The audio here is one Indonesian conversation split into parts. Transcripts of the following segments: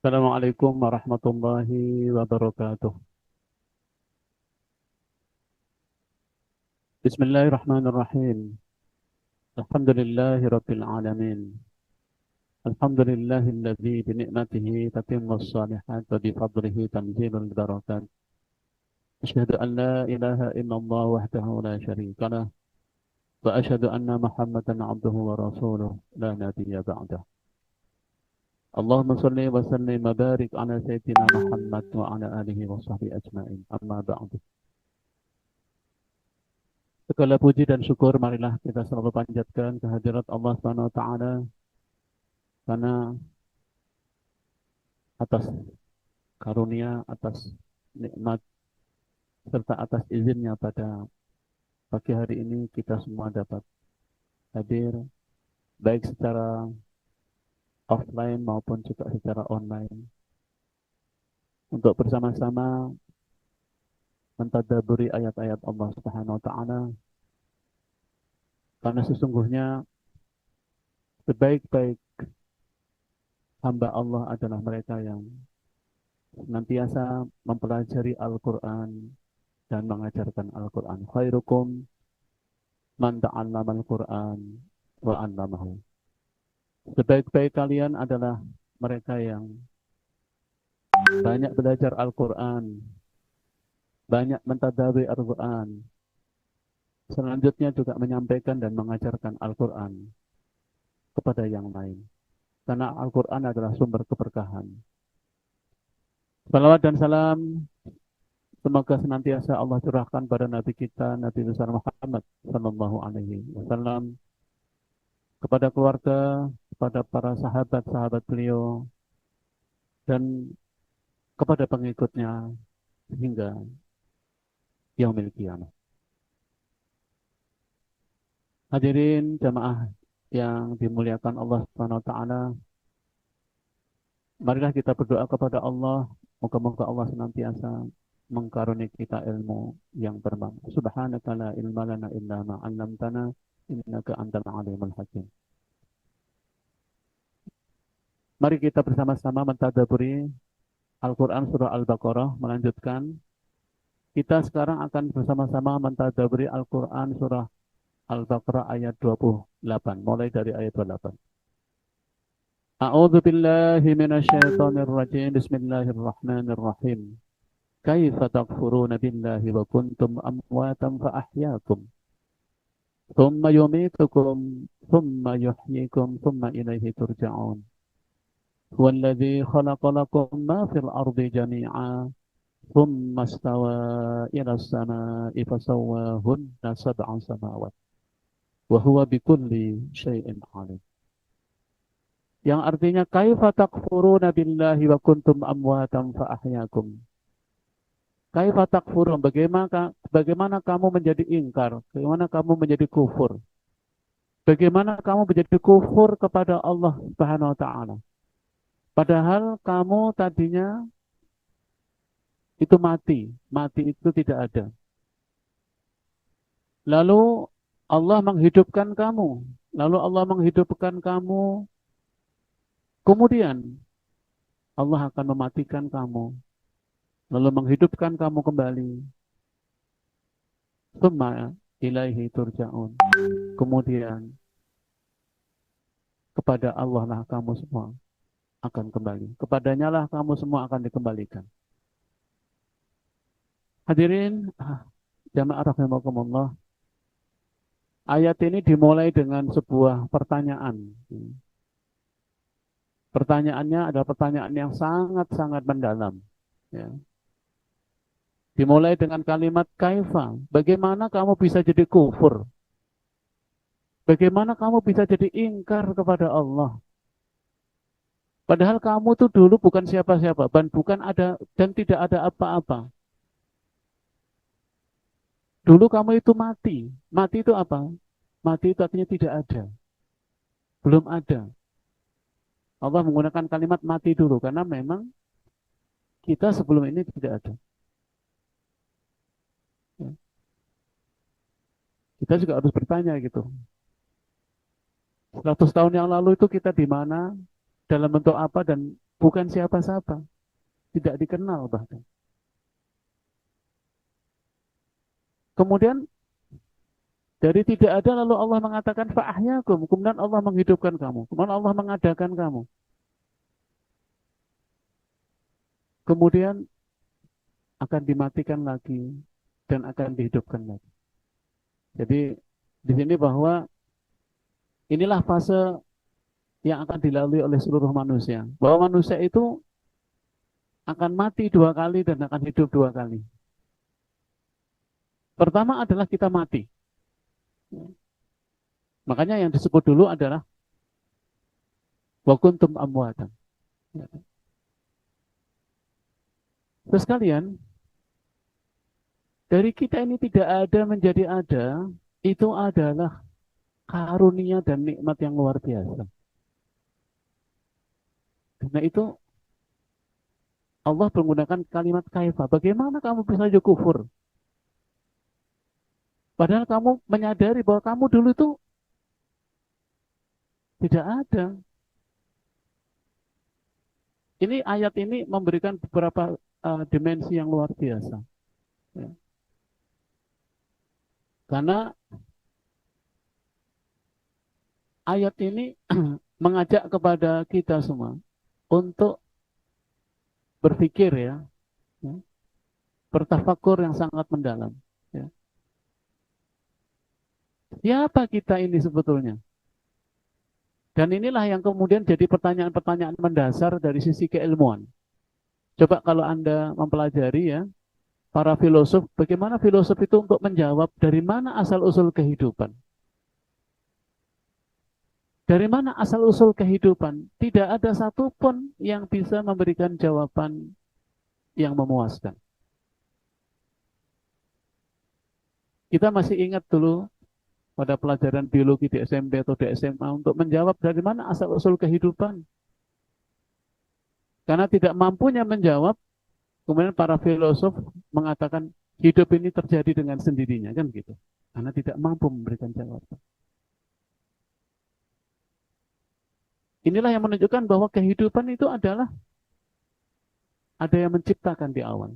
Assalamualaikum warahmatullahi wabarakatuh. Bismillahirrahmanirrahim. Alhamdulillahi rabbil alamin. Alhamdulillahilladzi bi ni'matihi tatimmus shalihat wa bi fadlihi tanzilul barakat. Asyhadu an la ilaha illallah wahdahu la syarika lah wa asyhadu anna Muhammadan abduhu wa rasuluh la nabiyya ba'dah. Allahumma shalli wa sallim wa barik ala sayyidina Muhammad wa ala alihi wa sahbihi ajma'in. Amma ba'du. Segala puji dan syukur marilah kita selalu panjatkan kehadirat Allah Subhanahu wa taala karena atas karunia, atas nikmat serta atas izinnya pada pagi hari ini kita semua dapat hadir baik secara offline maupun juga secara online untuk bersama-sama mentadabburi ayat-ayat Allah Subhanahu wa taala karena sesungguhnya sebaik-baik hamba Allah adalah mereka yang senantiasa mempelajari Al-Quran dan mengajarkan Al-Quran. Khairukum man ta'allama Al-Quran wa 'allamahu. Sebaik-baik kalian adalah mereka yang banyak belajar Al-Quran, banyak mentadaburi Al-Quran, selanjutnya juga menyampaikan dan mengajarkan Al-Quran kepada yang lain. Karena Al-Quran adalah sumber keberkahan. Salawat dan salam semoga senantiasa Allah curahkan pada Nabi kita, Nabi besar Muhammad Sallallahu Alaihi Wasallam, kepada keluarga, kepada para sahabat-sahabat beliau, dan kepada pengikutnya hingga yaumil qiyamah. Hadirin jamaah yang dimuliakan Allah Subhanahu wa taala, marilah kita berdoa kepada Allah, moga-moga Allah senantiasa mengkaruniai kita ilmu yang bermanfaat. Subhanaka la ilma lana illa ma 'allamtana innaka antal alimul hakim. Mari kita bersama-sama mentadabburi Al-Quran Surah Al-Baqarah. Melanjutkan, kita sekarang akan bersama-sama mentadabburi Al-Quran Surah Al-Baqarah ayat 28, mulai dari ayat 28. A'udzu billahi minasyaitonir rajim. Bismillahirrahmanirrahim. Kaifa takfuruna billahi wa kuntum amwatan fa ahyaakum. Thumma yumitukum, thumma yuhyikum, thumma ilaihi turja'un. هو الذي خلق لكم ما في الأرض جميعا ثم استوى إلى السماء فسواهن سبع سماوات وهو بكل شيء عليم. Yang artinya kaifa takfuruna billahi wa kuntum amwatan fa ahyaakum. Kaifa takfurun, bagaimana kamu menjadi ingkar, bagaimana kamu menjadi kufur. Bagaimana kamu menjadi kufur kepada Allah Subhanahu wa taala. Padahal kamu tadinya itu mati itu tidak ada. Lalu Allah menghidupkan kamu, kemudian Allah akan mematikan kamu, lalu menghidupkan kamu kembali. Tsumma ilaihi turja'un. Kemudian kepada Allah lah kamu semua akan kembali. Kepadanya lah kamu semua akan dikembalikan. Hadirin jamaah rahimakumullah, ayat ini dimulai dengan sebuah pertanyaan. Pertanyaannya adalah pertanyaan yang sangat-sangat mendalam. Ya. Dimulai dengan kalimat kaifa. Bagaimana kamu bisa jadi kufur? Bagaimana kamu bisa jadi ingkar kepada Allah? Padahal kamu tuh dulu bukan siapa-siapa, dan bukan ada dan tidak ada apa-apa. Dulu kamu itu mati. Mati itu apa? Mati itu artinya tidak ada. Belum ada. Allah menggunakan kalimat mati dulu karena memang kita sebelum ini tidak ada. Ya. Kita juga harus bertanya gitu. 100 tahun yang lalu itu kita di mana, dalam bentuk apa, dan bukan siapa-siapa, tidak dikenal bahkan. Kemudian dari tidak ada lalu Allah mengatakan fa'ahyakum, kemudian Allah menghidupkan kamu, kemudian Allah mengadakan kamu. Kemudian akan dimatikan lagi dan akan dihidupkan lagi. Jadi di sini bahwa inilah fase yang akan dilalui oleh seluruh manusia. Bahwa manusia itu akan mati dua kali dan akan hidup dua kali. Pertama adalah kita mati. Makanya yang disebut dulu adalah wa kuntum amwatan. Terus kalian, dari kita ini tidak ada menjadi ada, itu adalah karunia dan nikmat yang luar biasa. Karena itu Allah menggunakan kalimat kaifa. Bagaimana kamu bisa kufur? Padahal kamu menyadari bahwa kamu dulu itu tidak ada. Ini ayat ini memberikan beberapa dimensi yang luar biasa. Ya. Karena ayat ini mengajak kepada kita semua untuk berpikir ya, bertafakur yang sangat mendalam. Ya. Siapa kita ini sebetulnya? Dan inilah yang kemudian jadi pertanyaan-pertanyaan mendasar dari sisi keilmuan. Coba kalau Anda mempelajari ya, para filosof, bagaimana filosof itu untuk menjawab dari mana asal-usul kehidupan. Dari mana asal-usul kehidupan? Tidak ada satupun yang bisa memberikan jawaban yang memuaskan. Kita masih ingat dulu pada pelajaran biologi di SMP atau di SMA untuk menjawab dari mana asal-usul kehidupan. Karena tidak mampunya menjawab, kemudian para filosof mengatakan hidup ini terjadi dengan sendirinya, kan gitu. Karena tidak mampu memberikan jawaban. Inilah yang menunjukkan bahwa kehidupan itu adalah ada yang menciptakan di awal.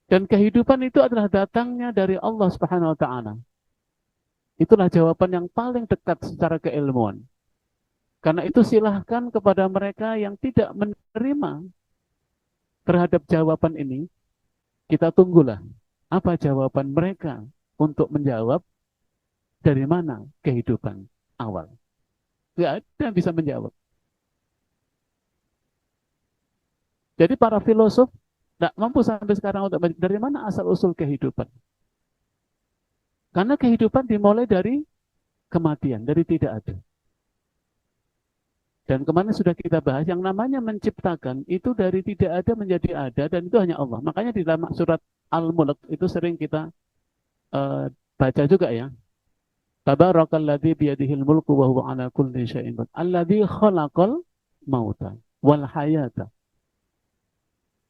Dan kehidupan itu adalah datangnya dari Allah Subhanahu wa taala. Itulah jawaban yang paling dekat secara keilmuan. Karena itu silahkan kepada mereka yang tidak menerima terhadap jawaban ini, kita tunggulah apa jawaban mereka untuk menjawab dari mana kehidupan awal. Tidak ada yang bisa menjawab. Jadi para filosof tidak mampu sampai sekarang untuk dari mana asal-usul kehidupan. Karena kehidupan dimulai dari kematian, dari tidak ada. Dan kemarin sudah kita bahas, yang namanya menciptakan itu dari tidak ada menjadi ada, dan itu hanya Allah. Makanya di dalam surat Al-Mulk itu sering kita baca juga ya. Tabarakalladzi biyadihil mulku wa huwa ala kulli syai'in qadir. Alladzi khalaqal mauta wal hayata.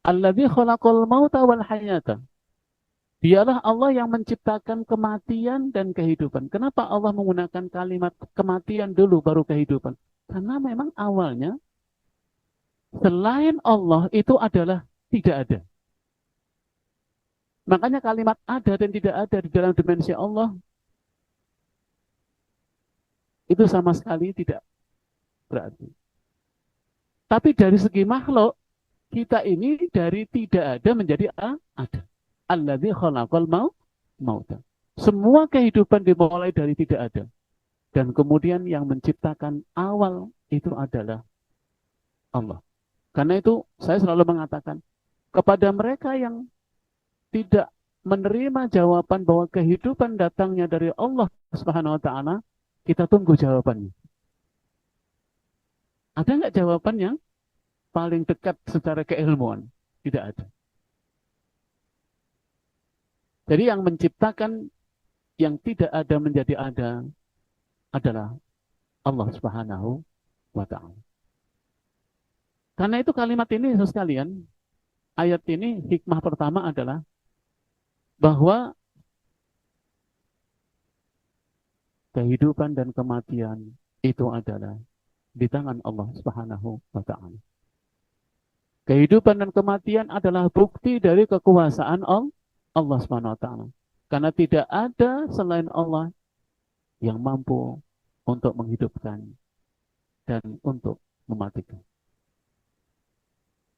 Alladzi khalaqal mauta wal hayata. Dialah Allah yang menciptakan kematian dan kehidupan. Kenapa Allah menggunakan kalimat kematian dulu baru kehidupan? Karena memang awalnya selain Allah itu adalah tidak ada. Makanya kalimat ada dan tidak ada di dalam dimensi Allah itu sama sekali tidak berarti. Tapi dari segi makhluk, kita ini dari tidak ada menjadi ada. Alladzi khalaqal mauta. Semua kehidupan dimulai dari tidak ada. Dan kemudian yang menciptakan awal itu adalah Allah. Karena itu saya selalu mengatakan kepada mereka yang tidak menerima jawaban bahwa kehidupan datangnya dari Allah Subhanahu wa taala, kita tunggu jawabannya. Ada nggak jawaban yang paling dekat secara keilmuan? Tidak ada. Jadi yang menciptakan yang tidak ada menjadi ada adalah Allah Subhanahu wa taala. Karena itu kalimat ini sekalian, ayat ini hikmah pertama adalah bahwa kehidupan dan kematian itu adalah di tangan Allah Subhanahu wa taala. Kehidupan dan kematian adalah bukti dari kekuasaan Allah Subhanahu wa taala. Karena tidak ada selain Allah yang mampu untuk menghidupkan dan untuk mematikan.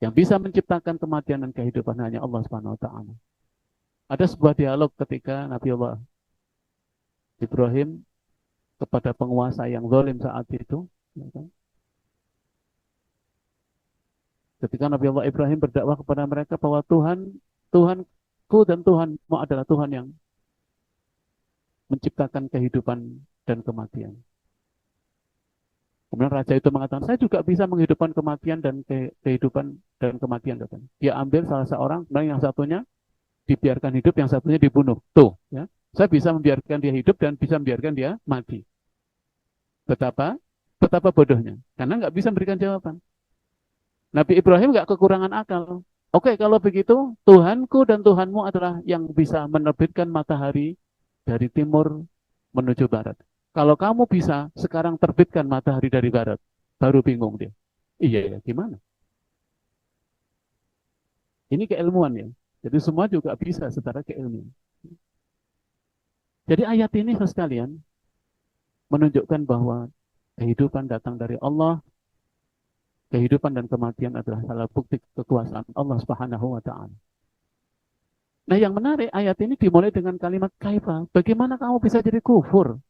Yang bisa menciptakan kematian dan kehidupan hanya Allah Subhanahu wa taala. Ada sebuah dialog ketika Nabi Allah Ibrahim kepada penguasa yang zalim saat itu, ya kan? Ketika Nabi Allah Ibrahim berdakwah kepada mereka bahwa Tuhanku dan Tuhanmu adalah Tuhan yang menciptakan kehidupan dan kematian. Kemudian raja itu mengatakan, saya juga bisa menghidupkan kematian dan kehidupan dan kematian. Katanya. Dia ambil salah seorang, kemudian yang satunya dibiarkan hidup, yang satunya dibunuh. Tuh, ya. Saya bisa membiarkan dia hidup dan bisa membiarkan dia mati. Betapa bodohnya. Karena nggak bisa memberikan jawaban. Nabi Ibrahim nggak kekurangan akal. Oke, kalau begitu, Tuhanku dan Tuhanmu adalah yang bisa menerbitkan matahari dari timur menuju barat. Kalau kamu bisa sekarang terbitkan matahari dari barat, baru bingung dia. Iya, ya, gimana? Ini keilmuan ya. Jadi semua juga bisa secara keilmuan. Jadi ayat ini sekalian menunjukkan bahwa kehidupan datang dari Allah, kehidupan dan kematian adalah salah bukti kekuasaan Allah Subhanahu wa taala. Nah, yang menarik ayat ini dimulai dengan kalimat kaifa. Bagaimana kamu bisa jadi kufur?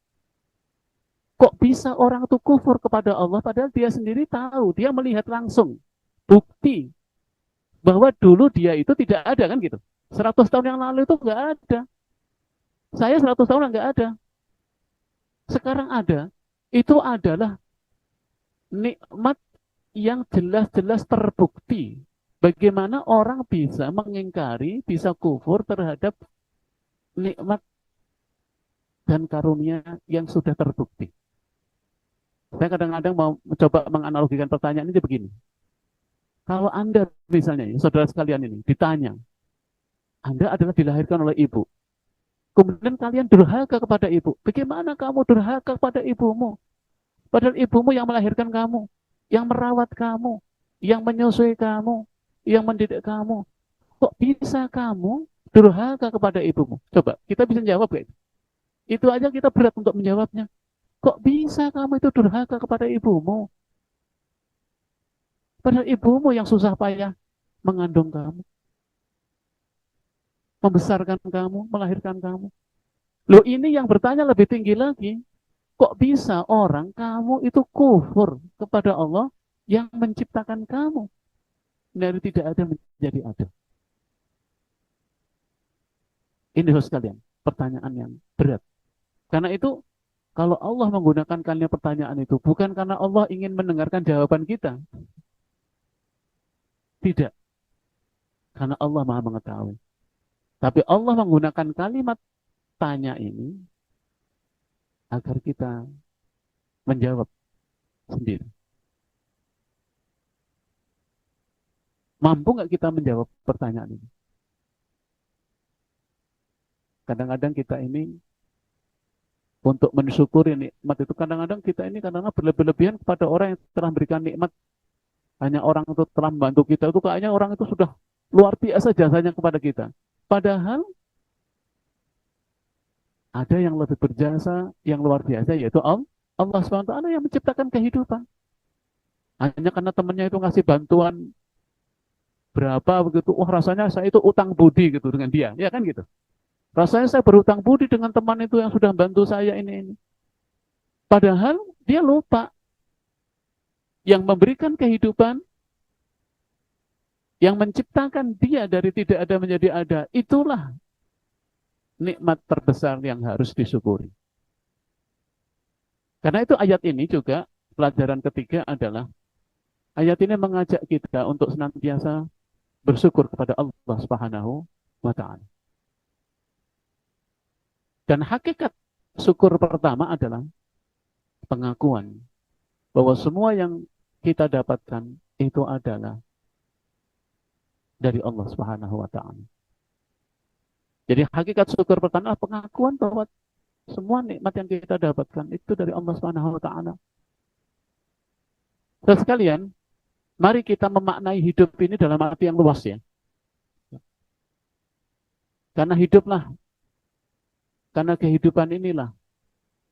Kok bisa orang itu kufur kepada Allah padahal dia sendiri tahu, dia melihat langsung bukti bahwa dulu dia itu tidak ada kan gitu. 100 tahun yang lalu itu nggak ada. Saya 100 tahun nggak ada. Sekarang ada. Itu adalah nikmat yang jelas-jelas terbukti. Bagaimana orang bisa mengingkari, bisa kufur terhadap nikmat dan karunia yang sudah terbukti. Saya kadang-kadang mau mencoba menganalogikan pertanyaan ini begini. Kalau Anda misalnya, ya, saudara sekalian ini, ditanya, Anda adalah dilahirkan oleh ibu. Kemudian kalian durhaka kepada ibu. Bagaimana kamu durhaka kepada ibumu? Padahal ibumu yang melahirkan kamu, yang merawat kamu, yang menyusui kamu, yang mendidik kamu. Kok bisa kamu durhaka kepada ibumu? Coba, kita bisa jawab gak itu? Itu aja kita berat untuk menjawabnya. Kok bisa kamu itu durhaka kepada ibumu? Padahal ibumu yang susah payah mengandung kamu, membesarkan kamu, melahirkan kamu. Loh ini yang bertanya lebih tinggi lagi. Kok bisa orang kamu itu kufur kepada Allah yang menciptakan kamu? Dari tidak ada menjadi ada. Ini sekalian, pertanyaan yang berat. Karena itu, kalau Allah menggunakan kalimat pertanyaan itu, bukan karena Allah ingin mendengarkan jawaban kita. Tidak. Karena Allah maha mengetahui. Tapi Allah menggunakan kalimat tanya ini agar kita menjawab sendiri. Mampu nggak kita menjawab pertanyaan ini? Kadang-kadang kita ini untuk mensyukuri nikmat itu, kadang-kadang kita ini kadang-kadang berlebihan kepada orang yang telah memberikan nikmat. Hanya orang itu telah membantu kita, itu kayaknya orang itu sudah luar biasa jasanya kepada kita. Padahal ada yang lebih berjasa, yang luar biasa, yaitu Allah SWT yang menciptakan kehidupan. Hanya karena temannya itu ngasih bantuan berapa begitu, wah rasanya saya itu utang budi gitu dengan dia, ya kan gitu. Rasanya saya berutang budi dengan teman itu yang sudah bantu saya ini. Padahal dia lupa yang memberikan kehidupan, yang menciptakan dia dari tidak ada menjadi ada, itulah nikmat terbesar yang harus disyukuri. Karena itu ayat ini juga, pelajaran ketiga adalah, ayat ini mengajak kita untuk senantiasa bersyukur kepada Allah Subhanahu wa taala. Dan hakikat syukur pertama adalah pengakuan bahwa semua yang kita dapatkan itu adalah dari Allah Subhanahu wa taala. Jadi hakikat syukur pertama adalah pengakuan bahwa semua nikmat yang kita dapatkan itu dari Allah Subhanahu wa taala. Terus sekalian, mari kita memaknai hidup ini dalam arti yang luas ya. Karena hiduplah, karena kehidupan inilah,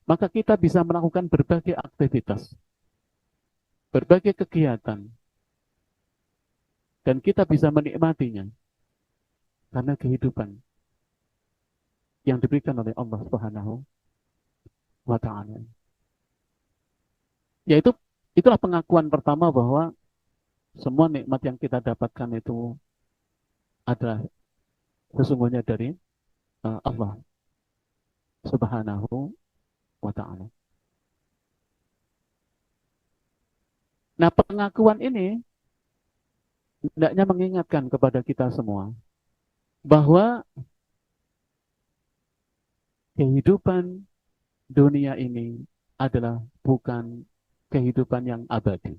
maka kita bisa melakukan berbagai aktivitas, berbagai kegiatan, dan kita bisa menikmatinya karena kehidupan yang diberikan oleh Allah Subhanahu wa taala. Yaitu itulah pengakuan pertama bahwa semua nikmat yang kita dapatkan itu adalah sesungguhnya dari Allah Subhanahu wa taala. Nah, pengakuan ini hendaknya mengingatkan kepada kita semua bahwa kehidupan dunia ini adalah bukan kehidupan yang abadi.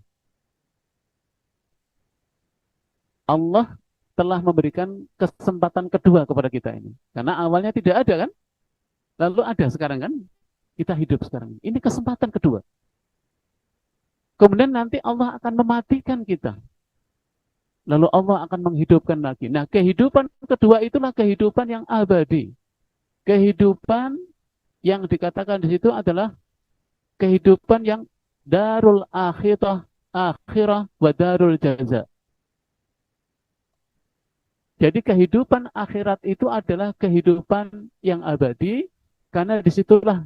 Allah telah memberikan kesempatan kedua kepada kita ini. Karena awalnya tidak ada kan? Lalu ada sekarang kan? Kita hidup sekarang. Ini kesempatan kedua. Kemudian nanti Allah akan mematikan kita. Lalu Allah akan menghidupkan lagi. Nah, kehidupan kedua itulah kehidupan yang abadi. Kehidupan yang dikatakan di situ adalah kehidupan yang darul akhirah wa darul jaza. Jadi kehidupan akhirat itu adalah kehidupan yang abadi, karena disitulah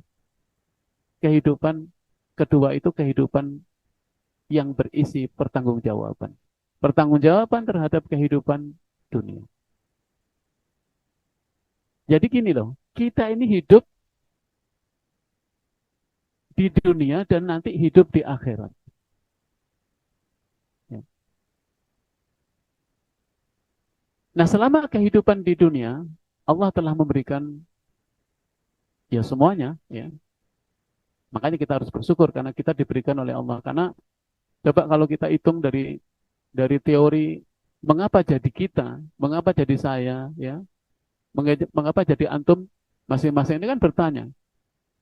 kehidupan kedua itu kehidupan yang berisi pertanggungjawaban. Pertanggungjawaban terhadap kehidupan dunia. Jadi gini loh, kita ini hidup di dunia dan nanti hidup di akhirat. Ya. Nah, selama kehidupan di dunia, Allah telah memberikan ya semuanya, ya. Makanya kita harus bersyukur karena kita diberikan oleh Allah. Karena coba kalau kita hitung dari teori mengapa jadi kita, mengapa jadi saya, ya, mengapa jadi antum, masing-masing ini kan bertanya.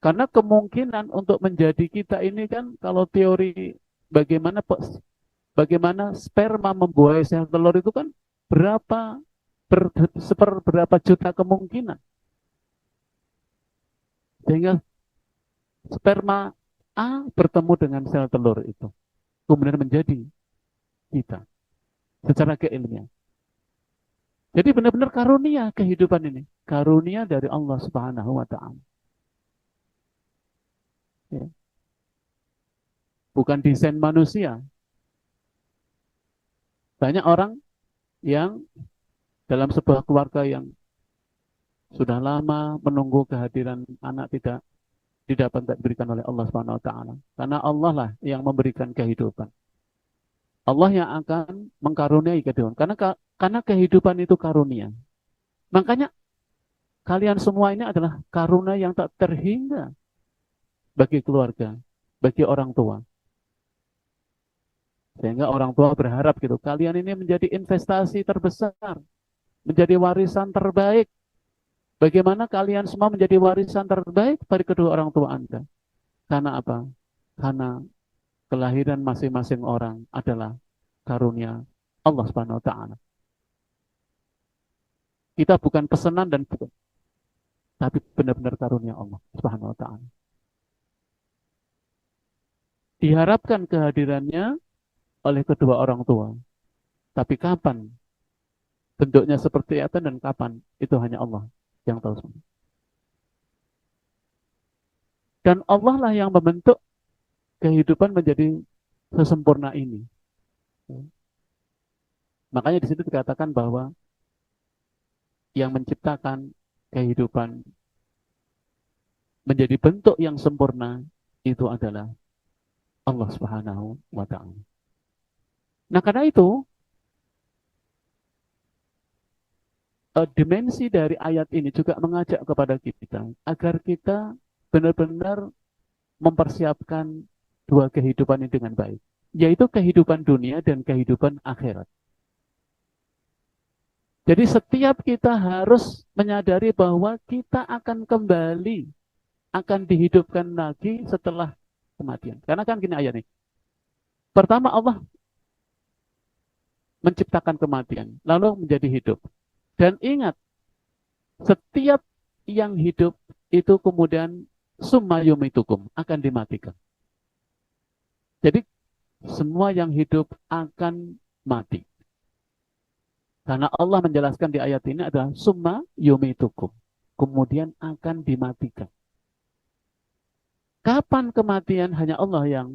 Karena kemungkinan untuk menjadi kita ini kan kalau teori bagaimana bagaimana sperma membuai sel telur itu kan berapa seberapa juta kemungkinan. Sehingga sperma A bertemu dengan sel telur itu. Kemudian menjadi kita secara keilmian. Jadi benar-benar karunia kehidupan ini. Karunia dari Allah Subhanahu wa taala. Ya. Bukan desain manusia. Banyak orang yang dalam sebuah keluarga yang sudah lama menunggu kehadiran anak tidak dapat diberikan oleh Allah Subhanahu wa taala. Karena Allah lah yang memberikan kehidupan. Allah yang akan mengkaruniai kehidupan. Karena kehidupan itu karunia. Makanya kalian semua ini adalah karunia yang tak terhingga bagi keluarga, bagi orang tua. Sehingga orang tua berharap gitu, kalian ini menjadi investasi terbesar, menjadi warisan terbaik. Bagaimana kalian semua menjadi warisan terbaik bagi kedua orang tua Anda? Karena apa? Karena kelahiran masing-masing orang adalah karunia Allah Subhanahu wa taala. Kita bukan pesanan dan bukan, tapi benar-benar karunia Allah Subhanahu wa taala. Diharapkan kehadirannya oleh kedua orang tua. Tapi kapan bentuknya seperti apa dan kapan itu hanya Allah yang tahu semua. Dan Allah lah yang membentuk kehidupan menjadi sesempurna ini. Makanya di situ dikatakan bahwa yang menciptakan kehidupan menjadi bentuk yang sempurna itu adalah Allah Subhanahu wa taala. Nah, karena itu dimensi dari ayat ini juga mengajak kepada kita agar kita benar-benar mempersiapkan dua kehidupan ini dengan baik, yaitu kehidupan dunia dan kehidupan akhirat. Jadi setiap kita harus menyadari bahwa kita akan kembali, akan dihidupkan lagi setelah kematian. Karena kan gini ayat nih, Pertama Allah menciptakan kematian, lalu menjadi hidup. Dan ingat, setiap yang hidup itu kemudian summa yumitukum, akan dimatikan. Jadi semua yang hidup akan mati. Karena Allah menjelaskan di ayat ini adalah summa yumitukum. Kemudian akan dimatikan. Kapan kematian hanya Allah yang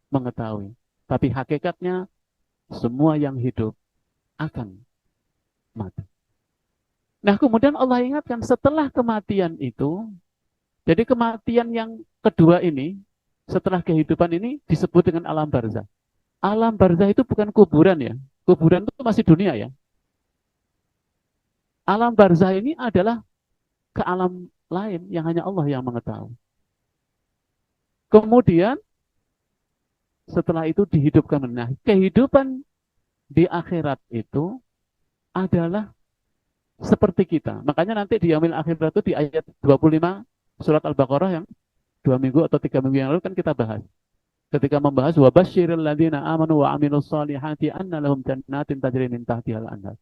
mengetahui. Tapi hakikatnya semua yang hidup akan mati. Nah kemudian Allah ingatkan setelah kematian itu, jadi kematian yang kedua ini, setelah kehidupan ini disebut dengan alam barzah. Alam barzah itu bukan kuburan ya. Kuburan itu masih dunia ya. Alam barzah ini adalah ke alam lain yang hanya Allah yang mengetahui. Kemudian setelah itu dihidupkan. Nah, kehidupan di akhirat itu adalah seperti kita. Makanya nanti di yaumil akhirat itu di ayat 25 surat Al-Baqarah yang 2 minggu atau 3 minggu yang lalu kan kita bahas. Ketika membahas wa basyiril ladzina amanu wa amilus solihati anna lahum jannatin tajri min tahtihal anhar.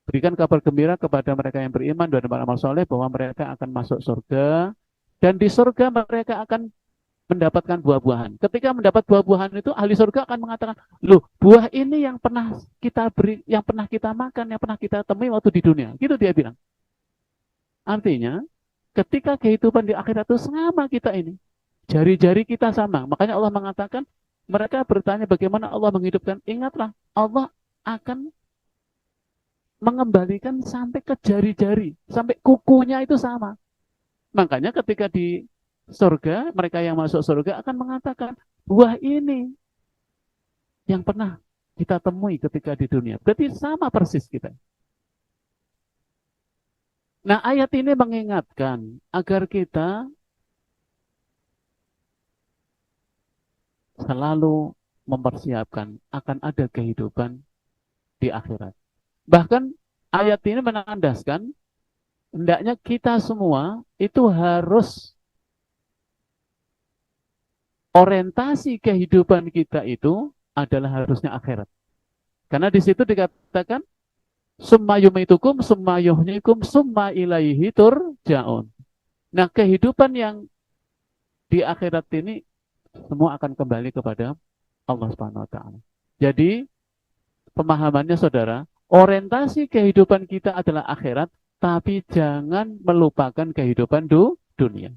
Berikan kabar gembira kepada mereka yang beriman dan beramal soleh bahwa mereka akan masuk surga dan di surga mereka akan mendapatkan buah-buahan. Ketika mendapat buah-buahan itu ahli surga akan mengatakan, "Loh, buah ini yang pernah kita beri, yang pernah kita makan, yang pernah kita temui waktu di dunia." Gitu dia bilang. Artinya, ketika kehidupan di akhirat itu sama kita ini. Jari-jari kita sama. Makanya Allah mengatakan, mereka bertanya bagaimana Allah menghidupkan. Ingatlah, Allah akan mengembalikan sampai ke jari-jari, sampai kukunya itu sama. Makanya ketika di surga, mereka yang masuk surga akan mengatakan, buah ini yang pernah kita temui ketika di dunia. Berarti sama persis kita. Nah, ayat ini mengingatkan agar kita selalu mempersiapkan akan ada kehidupan di akhirat. Bahkan ayat ini menandaskan hendaknya kita semua itu harus orientasi kehidupan kita itu adalah harusnya akhirat. Karena di situ dikatakan summa yumitukum summa yuhyikum summa ilaihi turja'un. Nah, kehidupan yang di akhirat ini semua akan kembali kepada Allah Subhanahu wa taala. Jadi, pemahamannya saudara, orientasi kehidupan kita adalah akhirat, tapi jangan melupakan kehidupan dunia.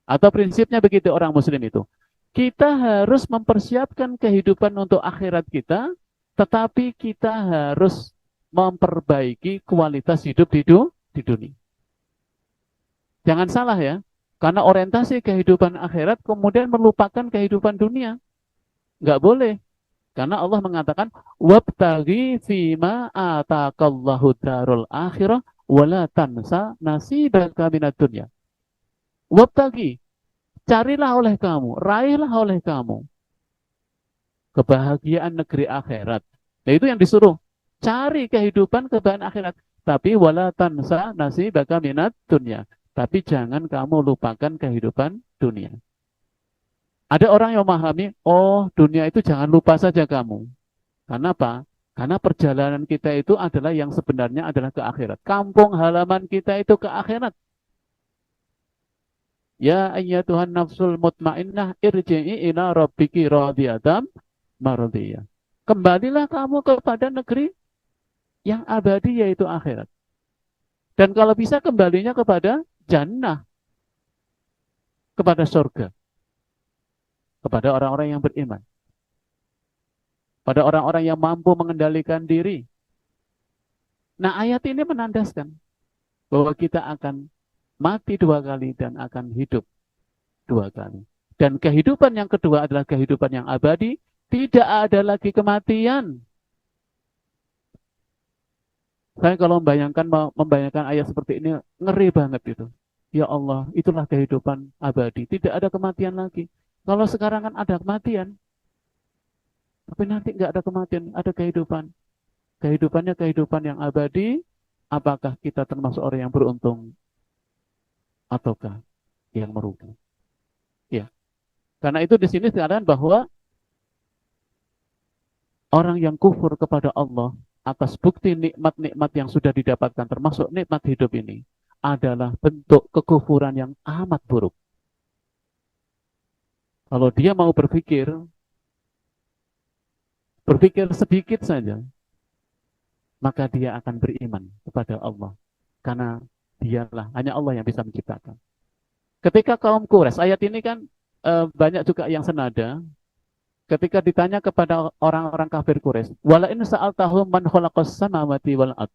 Atau prinsipnya begitu orang muslim itu. Kita harus mempersiapkan kehidupan untuk akhirat kita, tetapi kita harus memperbaiki kualitas hidup di dunia. Jangan salah ya, karena orientasi kehidupan akhirat kemudian melupakan kehidupan dunia. Nggak boleh. Karena Allah mengatakan, wabtaghi fima atakallahu darul akhirah wala tansa nasibaka minad dunya. Wabtaghi, carilah oleh kamu, raihlah oleh kamu kebahagiaan negeri akhirat. Nah itu yang disuruh. Cari kehidupan kebahagiaan akhirat. Tapi wala tansa nasibaka minad dunya. Tapi jangan kamu lupakan kehidupan dunia. Ada orang yang memahami, oh dunia itu jangan lupa saja kamu. Karena apa? Karena perjalanan kita itu adalah yang sebenarnya adalah ke akhirat. Kampung halaman kita itu ke akhirat. Ya ayyatuhan nafsul mutmainnah irji'i ila rabbiki radiyatan mardiyah. Kembalilah kamu kepada negeri yang abadi yaitu akhirat. Dan kalau bisa kembalinya kepada jannah, kepada surga, kepada orang-orang yang beriman, pada orang-orang yang mampu mengendalikan diri. Nah, ayat ini menandaskan bahwa kita akan mati 2 kali dan akan hidup 2 kali. Dan kehidupan yang kedua adalah kehidupan yang abadi, tidak ada lagi kematian. Saya kalau membayangkan ayat seperti ini, ngeri banget itu. Ya Allah, itulah kehidupan abadi. Tidak ada kematian lagi. Kalau sekarang kan ada kematian, tapi nanti nggak ada kematian, ada kehidupan. Kehidupannya kehidupan yang abadi. Apakah kita termasuk orang yang beruntung ataukah yang merugi? Ya, karena itu di sini dikatakan bahwa Orang yang kufur kepada Allah atas bukti nikmat-nikmat yang sudah didapatkan, termasuk nikmat hidup ini, adalah bentuk kekufuran yang amat buruk. Kalau dia mau berpikir sedikit saja, maka dia akan beriman kepada Allah. Karena hanya Allah yang bisa menciptakan. Ketika kaum Quraisy, ayat ini kan banyak juga yang senada. Ketika ditanya kepada orang-orang kafir Quraisy, "Wala in sa'altahum man khalaqas samawati wal ard."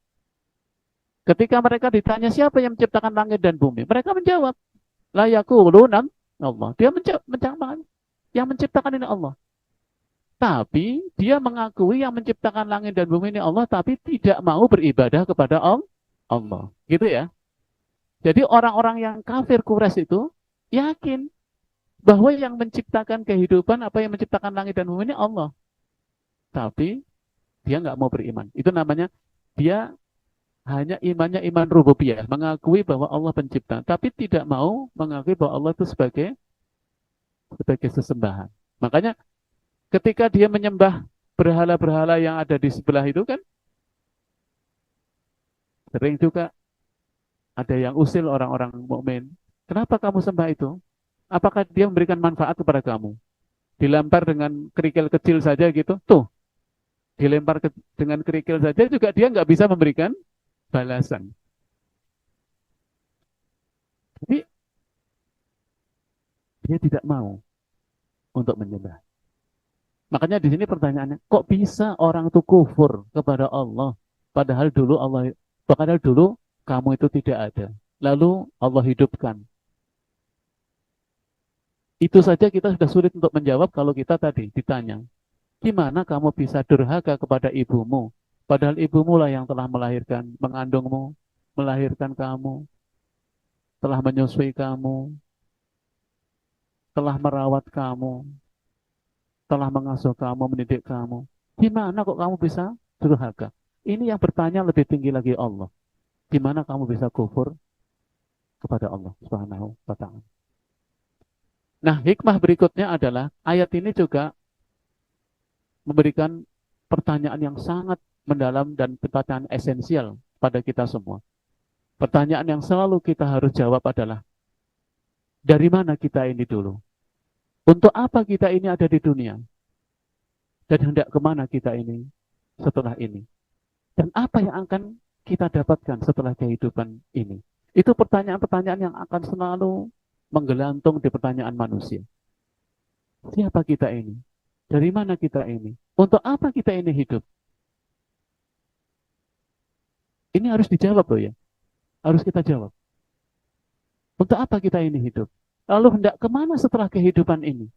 Ketika mereka ditanya siapa yang menciptakan langit dan bumi, mereka menjawab, "La yaquluna Allah." Dia menjawab, yang menciptakan ini Allah. Tapi dia mengakui yang menciptakan langit dan bumi ini Allah, tapi tidak mau beribadah kepada Allah. Gitu ya. Jadi orang-orang yang kafir Quraisy itu yakin bahwa yang menciptakan kehidupan, apa yang menciptakan langit dan bumi ini Allah. Tapi dia nggak mau beriman. Itu namanya dia hanya imannya iman rububiyah, mengakui bahwa Allah pencipta, tapi tidak mau mengakui bahwa Allah itu sebagai sesembahan. Makanya ketika dia menyembah berhala-berhala yang ada di sebelah itu kan sering juga ada yang usil orang-orang mukmin. Kenapa kamu sembah itu? Apakah dia memberikan manfaat kepada kamu? Dilempar dengan kerikil kecil saja gitu. Tuh, dilempar dengan kerikil saja juga dia nggak bisa memberikan balasan. Jadi dia tidak mau untuk menyembah. Makanya di sini pertanyaannya, kok bisa orang itu kufur kepada Allah? Padahal dulu kamu itu tidak ada. Lalu Allah hidupkan. Itu saja kita sudah sulit untuk menjawab kalau kita tadi ditanya, gimana kamu bisa durhaka kepada ibumu? Padahal ibumu lah yang telah melahirkan, mengandungmu, melahirkan kamu, telah menyusui kamu, telah merawat kamu, telah mengasuh kamu, mendidik kamu. Gimana kok kamu bisa durhaka? Ini yang bertanya lebih tinggi lagi Allah. Gimana kamu bisa kufur kepada Allah Subhanahu wa ta'ala? Nah, hikmah berikutnya adalah ayat ini juga memberikan pertanyaan yang sangat mendalam dan pertanyaan esensial pada kita semua. Pertanyaan yang selalu kita harus jawab adalah, dari mana kita ini dulu? Untuk apa kita ini ada di dunia? Dan hendak kemana kita ini setelah ini? Dan apa yang akan kita dapatkan setelah kehidupan ini? Itu pertanyaan-pertanyaan yang akan selalu menggelantung di pertanyaan manusia. Siapa kita ini? Dari mana kita ini? Untuk apa kita ini hidup? Ini harus dijawab loh ya. Harus kita jawab. Untuk apa kita ini hidup? Lalu hendak kemana setelah kehidupan ini?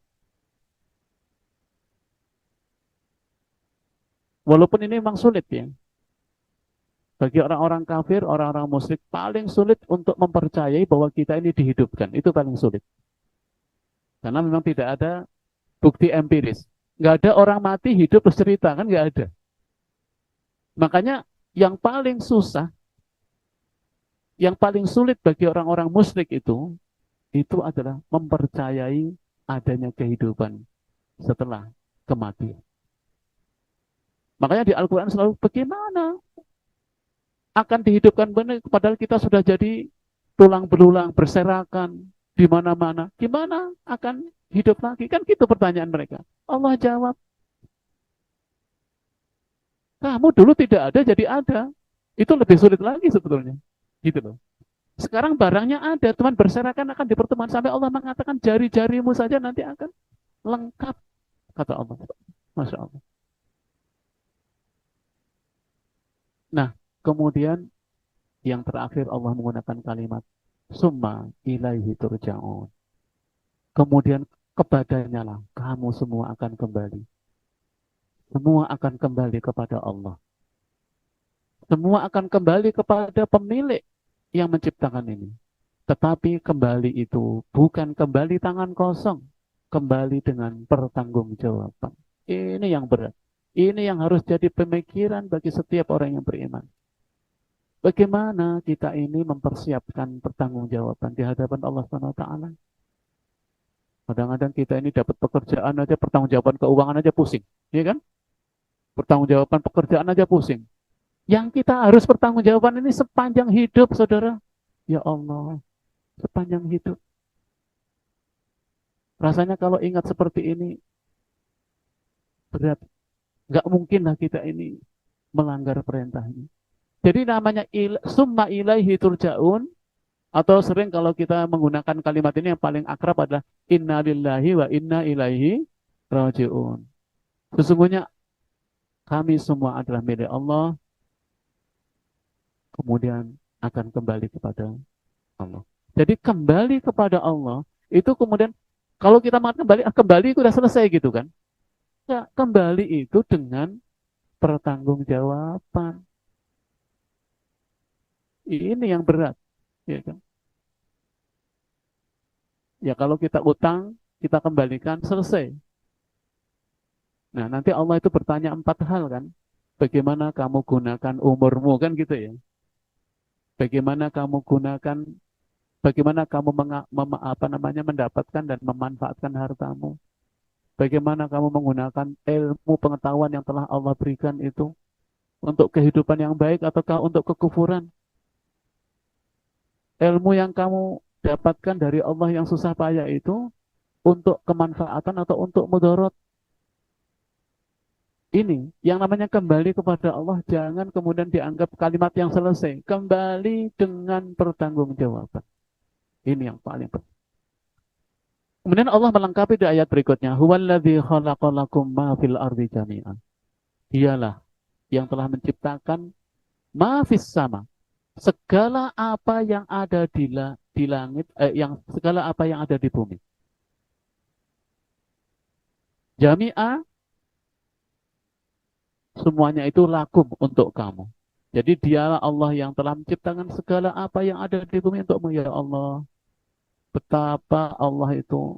Walaupun ini memang sulit ya. Bagi orang-orang kafir, orang-orang musyrik, paling sulit untuk mempercayai bahwa kita ini dihidupkan. Itu paling sulit. Karena memang tidak ada bukti empiris. Nggak ada orang mati hidup terus cerita, kan nggak ada. Makanya yang paling susah, yang paling sulit bagi orang-orang musyrik itu adalah mempercayai adanya kehidupan setelah kematian. Makanya di Al-Quran selalu, bagaimana akan dihidupkan benar, padahal kita sudah jadi tulang belulang, berserakan di mana-mana. Gimana akan hidup lagi? Kan gitu pertanyaan mereka. Allah jawab, kamu dulu tidak ada, jadi ada. Itu lebih sulit lagi sebetulnya. Gitu loh. Sekarang barangnya ada, teman berserakan akan dipertemukan sampai Allah mengatakan jari-jarimu saja nanti akan lengkap, kata Allah. Masya Allah. Nah, kemudian yang terakhir Allah menggunakan kalimat summa ilaihi turja'un. Kemudian kepadanya lah kamu semua akan kembali. Semua akan kembali kepada Allah. Semua akan kembali kepada pemilik yang menciptakan ini. Tetapi kembali itu bukan kembali tangan kosong. Kembali dengan pertanggungjawaban. Ini yang berat. Ini yang harus jadi pemikiran bagi setiap orang yang beriman. Bagaimana kita ini mempersiapkan pertanggungjawaban di hadapan Allah SWT? Kadang-kadang kita ini dapat pekerjaan aja, pertanggungjawaban keuangan aja pusing, ya kan? Pertanggungjawaban pekerjaan aja pusing. Yang kita harus pertanggungjawaban ini sepanjang hidup, saudara. Ya Allah, sepanjang hidup. Rasanya kalau ingat seperti ini, berat. Nggak mungkin lah kita ini melanggar perintahnya. Jadi namanya summa ilaihi turja'un, atau sering kalau kita menggunakan kalimat ini yang paling akrab adalah inna lillahi wa inna ilaihi raji'un. Sesungguhnya kami semua adalah milik Allah, kemudian akan kembali kepada Allah. Jadi kembali kepada Allah itu kemudian kalau kita mau kembali itu sudah selesai gitu kan? Ya, kembali itu dengan pertanggungjawaban. Ini yang berat, ya kan? Ya kalau kita utang, kita kembalikan selesai. Nah, nanti Allah itu bertanya 4 hal kan? Bagaimana kamu gunakan umurmu kan gitu ya? Bagaimana kamu gunakan, bagaimana kamu mendapatkan dan memanfaatkan hartamu? Bagaimana kamu menggunakan ilmu pengetahuan yang telah Allah berikan itu untuk kehidupan yang baik ataukah untuk kekufuran? Ilmu yang kamu dapatkan dari Allah yang susah payah itu untuk kemanfaatan atau untuk mudarat? Ini yang namanya kembali kepada Allah, jangan kemudian dianggap kalimat yang selesai. Kembali dengan pertanggungjawaban. Ini yang paling penting. Kemudian Allah melengkapi di ayat berikutnya, huwallazi khalaqalakum ma fil ardi jami'an. Dialah yang telah menciptakan ma fis sama, segala apa yang ada di langit, segala apa yang ada di bumi. Jami'ah, semuanya itu lakum untuk kamu. Jadi dialah Allah yang telah menciptakan segala apa yang ada di bumi untukmu, ya Allah. Betapa Allah itu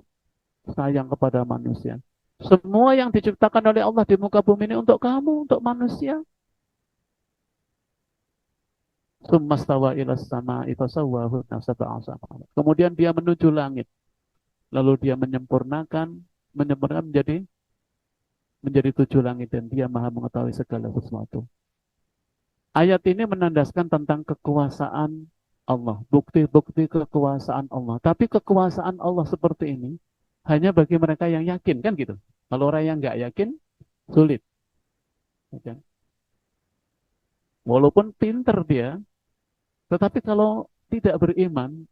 sayang kepada manusia. Semua yang diciptakan oleh Allah di muka bumi ini untuk kamu, untuk manusia. Summastawa ilas sama'i fasawwahunna sab'a samawat. Kemudian dia menuju langit. Lalu dia menyempurnakan menjadi 7 langit dan dia maha mengetahui segala sesuatu. Ayat ini menandaskan tentang kekuasaan Allah, bukti-bukti kekuasaan Allah. Tapi kekuasaan Allah seperti ini hanya bagi mereka yang yakin, kan gitu. Kalau orang yang nggak yakin, sulit. Ya kan? Walaupun pinter dia, tetapi kalau tidak beriman,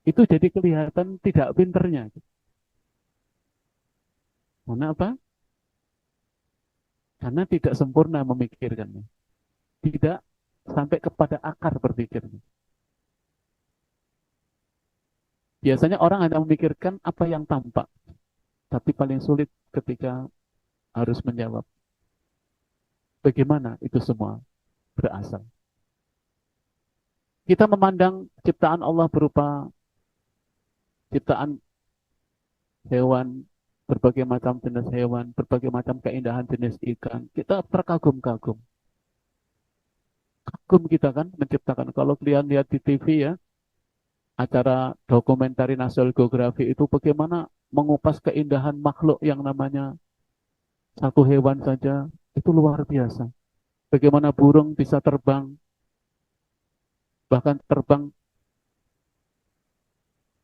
itu jadi kelihatan tidak pinternya. Karena apa? Karena tidak sempurna memikirkannya. Tidak sampai kepada akar berpikirnya. Biasanya orang hanya memikirkan apa yang tampak, tapi paling sulit ketika harus menjawab bagaimana itu semua berasal. Kita memandang ciptaan Allah berupa ciptaan hewan, berbagai macam jenis hewan, berbagai macam keindahan jenis ikan. Kita terkagum-kagum. Kagum kita kan menciptakan. Kalau kalian lihat di TV ya, acara dokumentari National Geographic itu bagaimana mengupas keindahan makhluk yang namanya satu hewan saja, itu luar biasa. Bagaimana burung bisa terbang, bahkan terbang,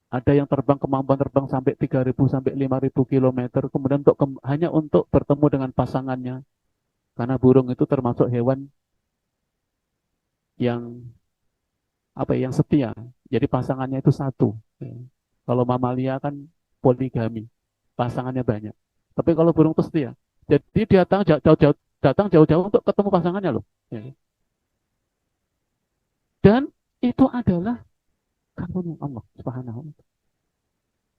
ada yang terbang kemampuan terbang sampai 3.000 sampai 5.000 kilometer, kemudian hanya untuk bertemu dengan pasangannya. Karena burung itu termasuk hewan yang yang setia. Jadi pasangannya itu satu. Ya. Kalau mamalia kan poligami, pasangannya banyak. Tapi kalau burung itu setia. Jadi dia datang jauh-jauh untuk ketemu pasangannya loh. Ya. Dan itu adalah karunia Allah Subhanahu wa taala.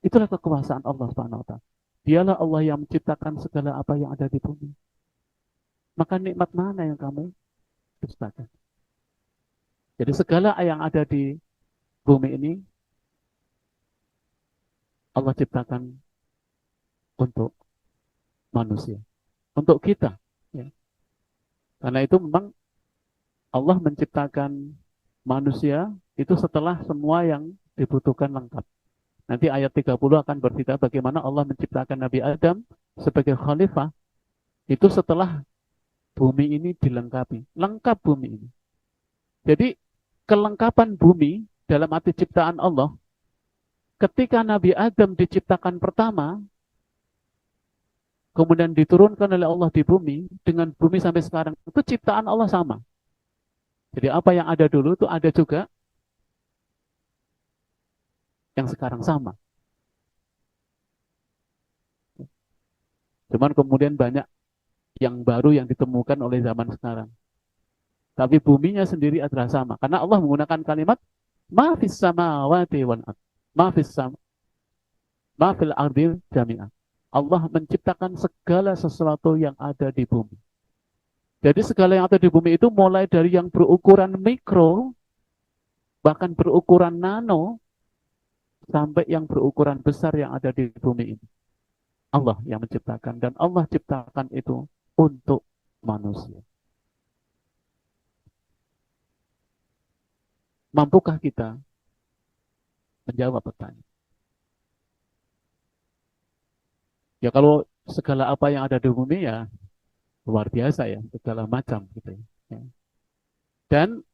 Itulah kekuasaan Allah Subhanahu wa taala. Dialah Allah yang menciptakan segala apa yang ada di bumi. Maka nikmat mana yang kamu dustakan? Jadi segala yang ada di bumi ini Allah ciptakan untuk manusia, untuk kita. Ya. Karena itu memang Allah menciptakan manusia itu setelah semua yang dibutuhkan lengkap. Nanti ayat 30 akan bercerita bagaimana Allah menciptakan Nabi Adam sebagai khalifah Itu setelah bumi ini dilengkapi. Lengkap bumi ini. Jadi kelengkapan bumi dalam arti ciptaan Allah, ketika Nabi Adam diciptakan pertama, kemudian diturunkan oleh Allah di bumi, dengan bumi sampai sekarang, itu ciptaan Allah sama. Jadi apa yang ada dulu itu ada juga yang sekarang sama. Cuman kemudian banyak yang baru yang ditemukan oleh zaman sekarang. Tapi buminya sendiri adalah sama. Karena Allah menggunakan kalimat ma'fis samawati wal ard. Ma'fil ardil jami'ah. Allah menciptakan segala sesuatu yang ada di bumi. Jadi segala yang ada di bumi itu mulai dari yang berukuran mikro, bahkan berukuran nano, sampai yang berukuran besar yang ada di bumi ini. Allah yang menciptakan. Dan Allah ciptakan itu untuk manusia. Mampukah kita menjawab pertanyaan? Ya kalau segala apa yang ada di bumi ya luar biasa ya, segala macam gitu ya. Dan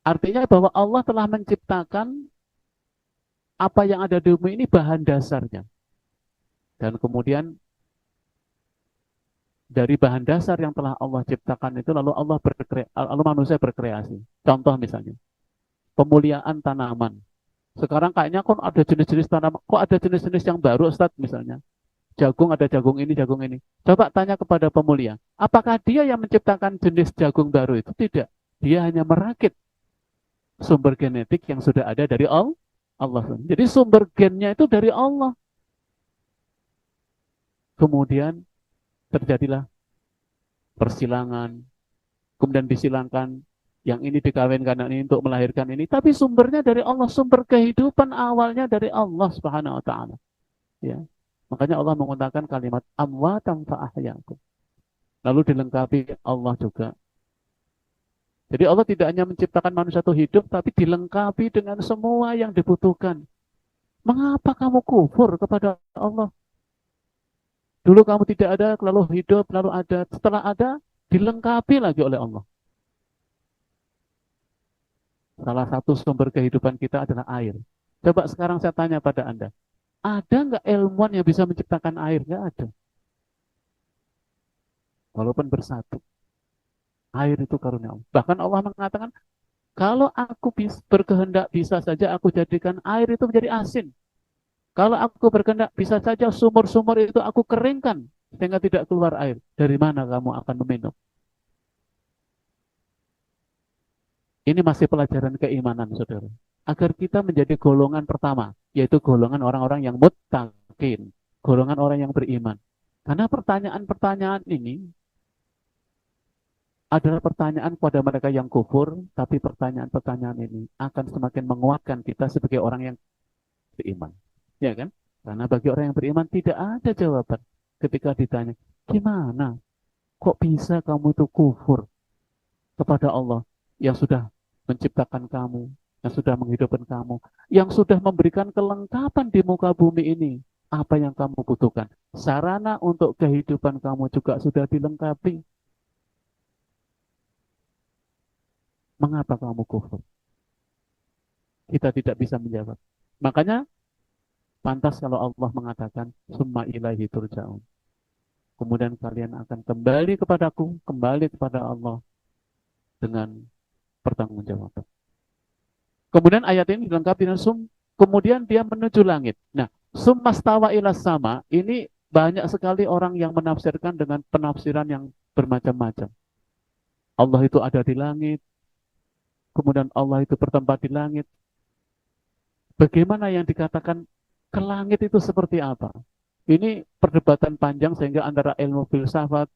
artinya bahwa Allah telah menciptakan apa yang ada di bumi ini bahan dasarnya. Dan kemudian dari bahan dasar yang telah Allah ciptakan itu lalu manusia berkreasi. Contoh misalnya, pemuliaan tanaman. Sekarang kayaknya kok ada jenis-jenis tanaman, kok ada jenis-jenis yang baru Ustaz misalnya. Jagung ada jagung ini, jagung ini. Coba tanya kepada pemulia, apakah dia yang menciptakan jenis jagung baru itu? Tidak. Dia hanya merakit sumber genetik yang sudah ada dari Allah. Jadi sumber gennya itu dari Allah. Kemudian terjadilah persilangan, kemudian disilangkan, yang ini dikawinkan ini untuk melahirkan ini, tapi sumbernya dari Allah, sumber kehidupan awalnya dari Allah Subhanahu wa taala. Ya. Makanya Allah menggunakan kalimat amwatan fa'ahyakum. Lalu dilengkapi Allah juga. Jadi Allah tidak hanya menciptakan manusia itu hidup, tapi dilengkapi dengan semua yang dibutuhkan. Mengapa kamu kufur kepada Allah? Dulu kamu tidak ada, lalu hidup, lalu ada. Setelah ada, dilengkapi lagi oleh Allah. Salah satu sumber kehidupan kita adalah air. Coba sekarang saya tanya pada Anda. Ada nggak ilmuwan yang bisa menciptakan air? Nggak ada. Walaupun bersatu. Air itu karunia Allah. Bahkan Allah mengatakan, kalau aku berkehendak bisa saja aku jadikan air itu menjadi asin. Kalau aku berkehendak bisa saja sumur-sumur itu aku keringkan sehingga tidak keluar air. Dari mana kamu akan meminum? Ini masih pelajaran keimanan, saudara. Agar kita menjadi golongan pertama, yaitu golongan orang-orang yang muttaqin, golongan orang yang beriman. Karena pertanyaan-pertanyaan ini adalah pertanyaan kepada mereka yang kufur, tapi pertanyaan-pertanyaan ini akan semakin menguatkan kita sebagai orang yang beriman. Ya kan? Karena bagi orang yang beriman tidak ada jawaban ketika ditanya, gimana? Kok bisa kamu itu kufur kepada Allah yang sudah menciptakan kamu, yang sudah menghidupkan kamu, yang sudah memberikan kelengkapan di muka bumi ini. Apa yang kamu butuhkan? Sarana untuk kehidupan kamu juga sudah dilengkapi. Mengapa kamu kufur? Kita tidak bisa menjawab. Makanya pantas kalau Allah mengatakan summa ilaihi turja'un. Kemudian kalian akan kembali kepadaku, kembali kepada Allah dengan pertanggungjawaban. Kemudian ayat ini dilengkapi dengan kemudian dia menuju langit. Nah, summastawa ilas sama, ini banyak sekali orang yang menafsirkan dengan penafsiran yang bermacam-macam. Allah itu ada di langit, kemudian Allah itu bertempat di langit. Bagaimana yang dikatakan ke langit itu seperti apa? Ini perdebatan panjang sehingga antara ilmu filsafat,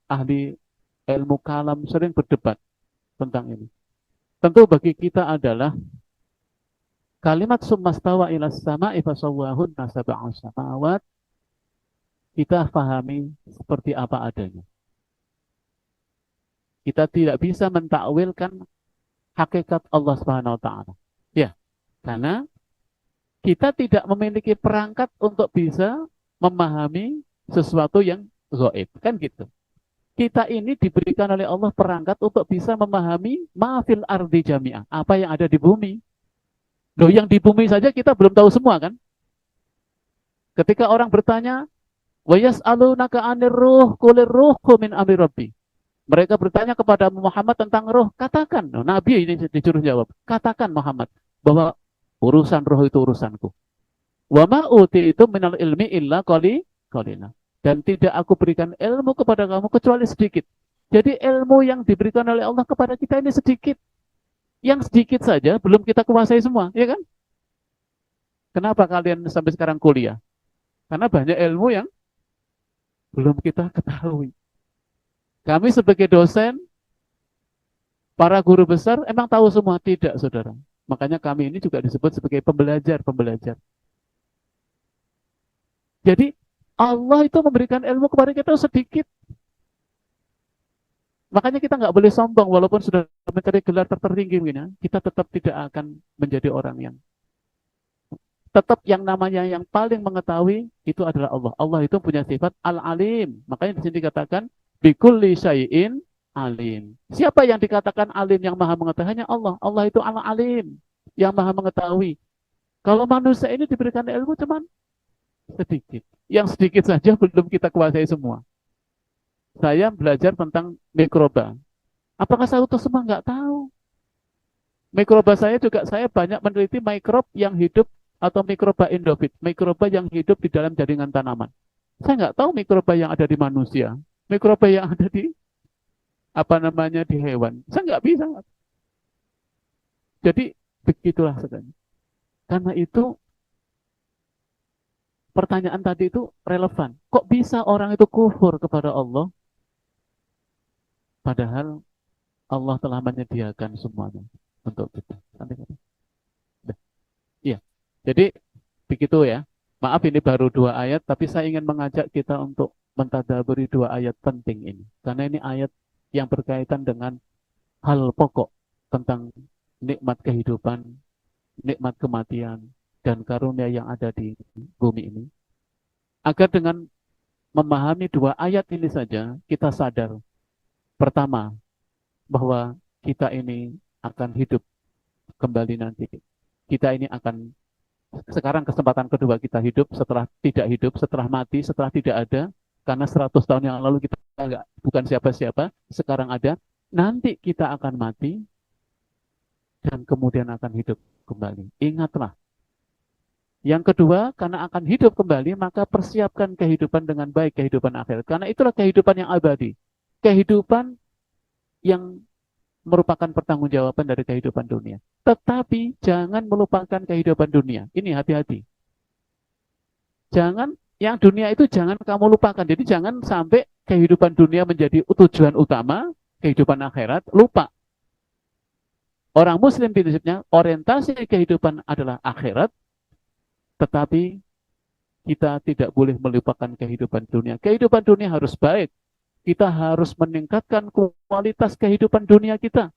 ahli ilmu kalam sering berdebat tentang ini. Tentu bagi kita adalah kalimat summastawa ilas sama'i fasawwahun nasab'a samawat, kita pahami seperti apa adanya. Kita tidak bisa mentakwilkan hakikat Allah Subhanahu wa taala. Ya, karena kita tidak memiliki perangkat untuk bisa memahami sesuatu yang gaib. Kan gitu. Kita ini diberikan oleh Allah perangkat untuk bisa memahami mafil ardi jami'ah. Apa yang ada di bumi. Loh, yang di bumi saja kita belum tahu semua kan? Ketika orang bertanya, wa yas'alunaka 'anir ruh qulir ruhu min amri rabbi. Mereka bertanya kepada Muhammad tentang roh. Katakan, oh, Nabi ini disuruh jawab. Katakan Muhammad bahwa urusan roh itu urusanku. Wa ma itu minal ilmi illa qalina. Dan tidak aku berikan ilmu kepada kamu kecuali sedikit. Jadi ilmu yang diberikan oleh Allah kepada kita ini sedikit. Yang sedikit saja belum kita kuasai semua, ya kan? Kenapa kalian sampai sekarang kuliah? Karena banyak ilmu yang belum kita ketahui. Kami sebagai dosen, para guru besar emang tahu semua? Tidak, saudara. Makanya kami ini juga disebut sebagai pembelajar-pembelajar. Jadi Allah itu memberikan ilmu kepada kita sedikit. Makanya kita nggak boleh sombong walaupun sudah mencari gelar tertinggi, kita tetap tidak akan menjadi orang yang tetap yang namanya yang paling mengetahui itu adalah Allah. Allah itu punya sifat al-alim. Makanya di sini dikatakan bikulli syai'in alim. Siapa yang dikatakan alim yang maha mengetahui? Hanya Allah. Allah itu al-alim yang maha mengetahui. Kalau manusia ini diberikan ilmu cuman sedikit. Yang sedikit saja belum kita kuasai semua. Saya belajar tentang mikroba. Apakah saya itu semua? Nggak tahu. Mikroba saya juga, saya banyak meneliti mikrob yang hidup atau mikroba endofit, mikroba yang hidup di dalam jaringan tanaman. Saya nggak tahu mikroba yang ada di manusia, mikroba yang ada di apa namanya di hewan. Saya nggak bisa. Jadi begitulah sebenarnya. Karena itu pertanyaan tadi itu relevan. Kok bisa orang itu kufur kepada Allah, padahal Allah telah menyediakan semuanya untuk kita. Iya. Jadi begitu ya. Maaf ini baru 2 ayat, tapi saya ingin mengajak kita untuk mentadaburi 2 ayat penting ini. Karena ini ayat yang berkaitan dengan hal pokok tentang nikmat kehidupan, nikmat kematian, dan karunia yang ada di bumi ini. Agar dengan memahami 2 ayat ini saja, kita sadar. Pertama, bahwa kita ini akan hidup kembali nanti. Kita ini akan sekarang kesempatan kedua kita hidup setelah tidak hidup, setelah mati, setelah tidak ada. Karena 100 tahun yang lalu kita bukan siapa-siapa, sekarang ada. Nanti kita akan mati dan kemudian akan hidup kembali. Ingatlah. Yang kedua, karena akan hidup kembali, maka persiapkan kehidupan dengan baik, kehidupan akhirat. Karena itulah kehidupan yang abadi. Kehidupan yang merupakan pertanggungjawaban dari kehidupan dunia. Tetapi jangan melupakan kehidupan dunia. Ini hati-hati. Jangan, yang dunia itu jangan kamu lupakan. Jadi jangan sampai kehidupan dunia menjadi tujuan utama, kehidupan akhirat, lupa. Orang muslim prinsipnya, orientasi kehidupan adalah akhirat, tetapi kita tidak boleh melupakan kehidupan dunia. Kehidupan dunia harus baik. Kita harus meningkatkan kualitas kehidupan dunia kita.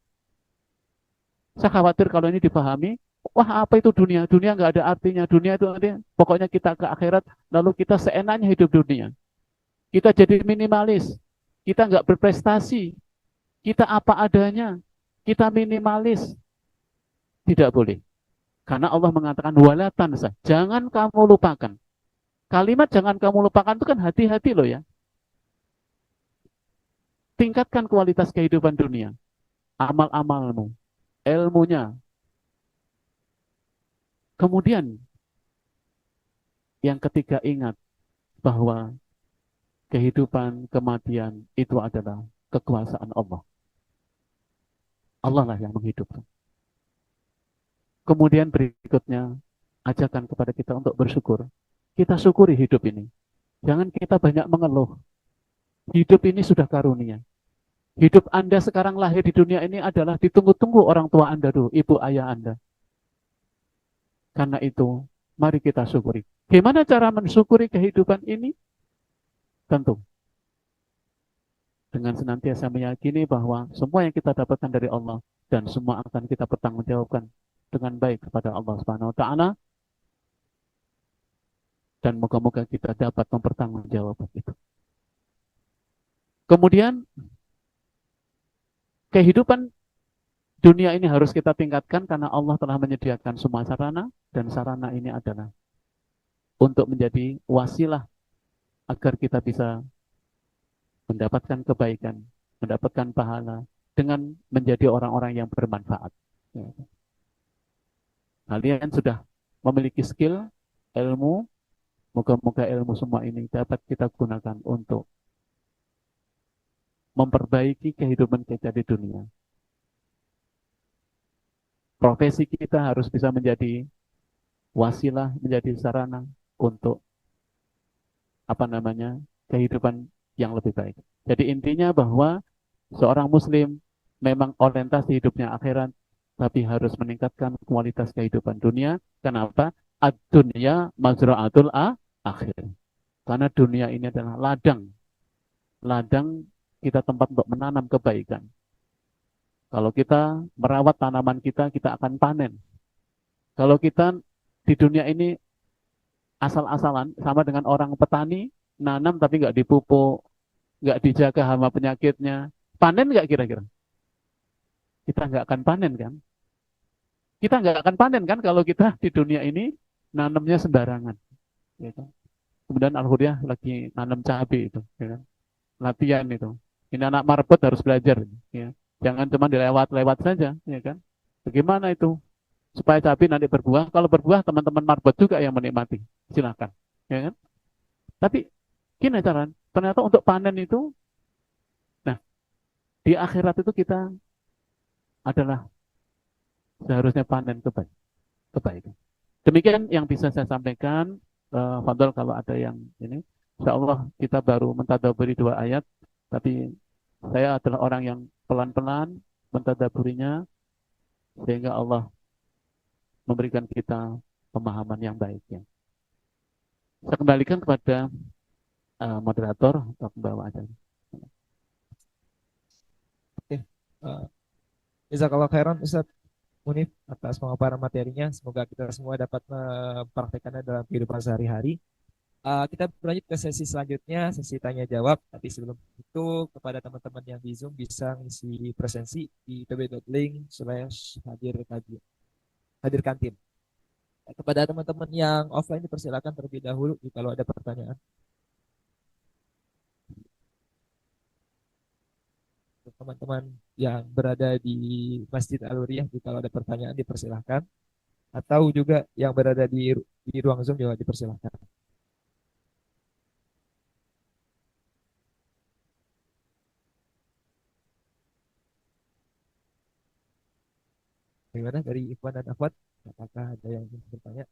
Saya khawatir kalau ini dipahami, wah apa itu dunia? Dunia nggak ada artinya. Dunia itu artinya, pokoknya kita ke akhirat, lalu kita seenaknya hidup dunia. Kita jadi minimalis. Kita nggak berprestasi. Kita apa adanya. Kita minimalis. Tidak boleh. Karena Allah mengatakan wala tansa. Jangan kamu lupakan. Kalimat jangan kamu lupakan itu kan hati-hati loh ya. Tingkatkan kualitas kehidupan dunia. Amal-amalmu. Ilmunya. Kemudian, yang ketiga ingat bahwa kehidupan, kematian itu adalah kekuasaan Allah. Allah lah yang menghidupkan. Kemudian berikutnya, ajakan kepada kita untuk bersyukur. Kita syukuri hidup ini. Jangan kita banyak mengeluh. Hidup ini sudah karunia. Hidup Anda sekarang lahir di dunia ini adalah ditunggu-tunggu orang tua Anda dulu, ibu ayah Anda. Karena itu, mari kita syukuri. Gimana cara mensyukuri kehidupan ini? Tentu, dengan senantiasa meyakini bahwa semua yang kita dapatkan dari Allah dan semua akan kita pertanggungjawabkan dengan baik kepada Allah Subhanahu wa taala, dan moga-moga kita dapat mempertanggungjawabkan itu. Kemudian kehidupan dunia ini harus kita tingkatkan karena Allah telah menyediakan semua sarana, dan sarana ini adalah untuk menjadi wasilah agar kita bisa mendapatkan kebaikan, mendapatkan pahala dengan menjadi orang-orang yang bermanfaat. Ya. Kalian sudah memiliki skill, ilmu, moga-moga ilmu semua ini dapat kita gunakan untuk memperbaiki kehidupan kita di dunia. Profesi kita harus bisa menjadi wasilah, menjadi sarana untuk apa namanya kehidupan yang lebih baik. Jadi intinya bahwa seorang muslim memang orientasi hidupnya akhirat, tapi harus meningkatkan kualitas kehidupan dunia. Kenapa? Ad-dunya mazra'atul akhir. Karena dunia ini adalah ladang. Ladang kita tempat untuk menanam kebaikan. Kalau kita merawat tanaman kita, kita akan panen. Kalau kita di dunia ini asal-asalan, sama dengan orang petani, nanam tapi nggak dipupuk, nggak dijaga hama penyakitnya, panen nggak kira-kira? Kita nggak akan panen kan? Kita nggak akan panen kan kalau kita di dunia ini nanamnya sembarangan. Ya kan? Kemudian Al-Huriyah lagi nanam cabai itu, ya kan? Latihan itu. Ini anak marbot harus belajar, ya. Jangan cuma dilewat-lewat saja, ya kan? Bagaimana itu supaya cabai nanti berbuah? Kalau berbuah teman-teman marbot juga yang menikmati, silakan, ya kan? Tapi gini cara, ternyata untuk panen itu, nah di akhirat itu kita adalah seharusnya panen kebaikan. Demikian yang bisa saya sampaikan. Fadol kalau ada yang ini, insya Allah kita baru mentadaburi 2 ayat, tapi saya adalah orang yang pelan-pelan mentadaburinya sehingga Allah memberikan kita pemahaman yang baik. Ya. Saya kembalikan kepada moderator untuk membawa acara. Oke. Uh, Jazakallah khairan Ustaz Munif atas pemaparan materinya. Semoga kita semua dapat mempraktekannya dalam kehidupan sehari-hari. Kita berlanjut ke sesi selanjutnya, sesi tanya jawab. Tapi sebelum itu, kepada teman-teman yang di Zoom bisa ngisi presensi di pb.link/hadir kantin. Kepada teman-teman yang offline dipersilakan terlebih dahulu kalau ada pertanyaan. Untuk teman-teman yang berada di Masjid Al-Uriyah, kalau ada pertanyaan dipersilahkan. Atau juga yang berada di ruang Zoom juga dipersilahkan. Bagaimana dari Ikhwan dan Akhwat? Apakah ada yang ingin bertanya?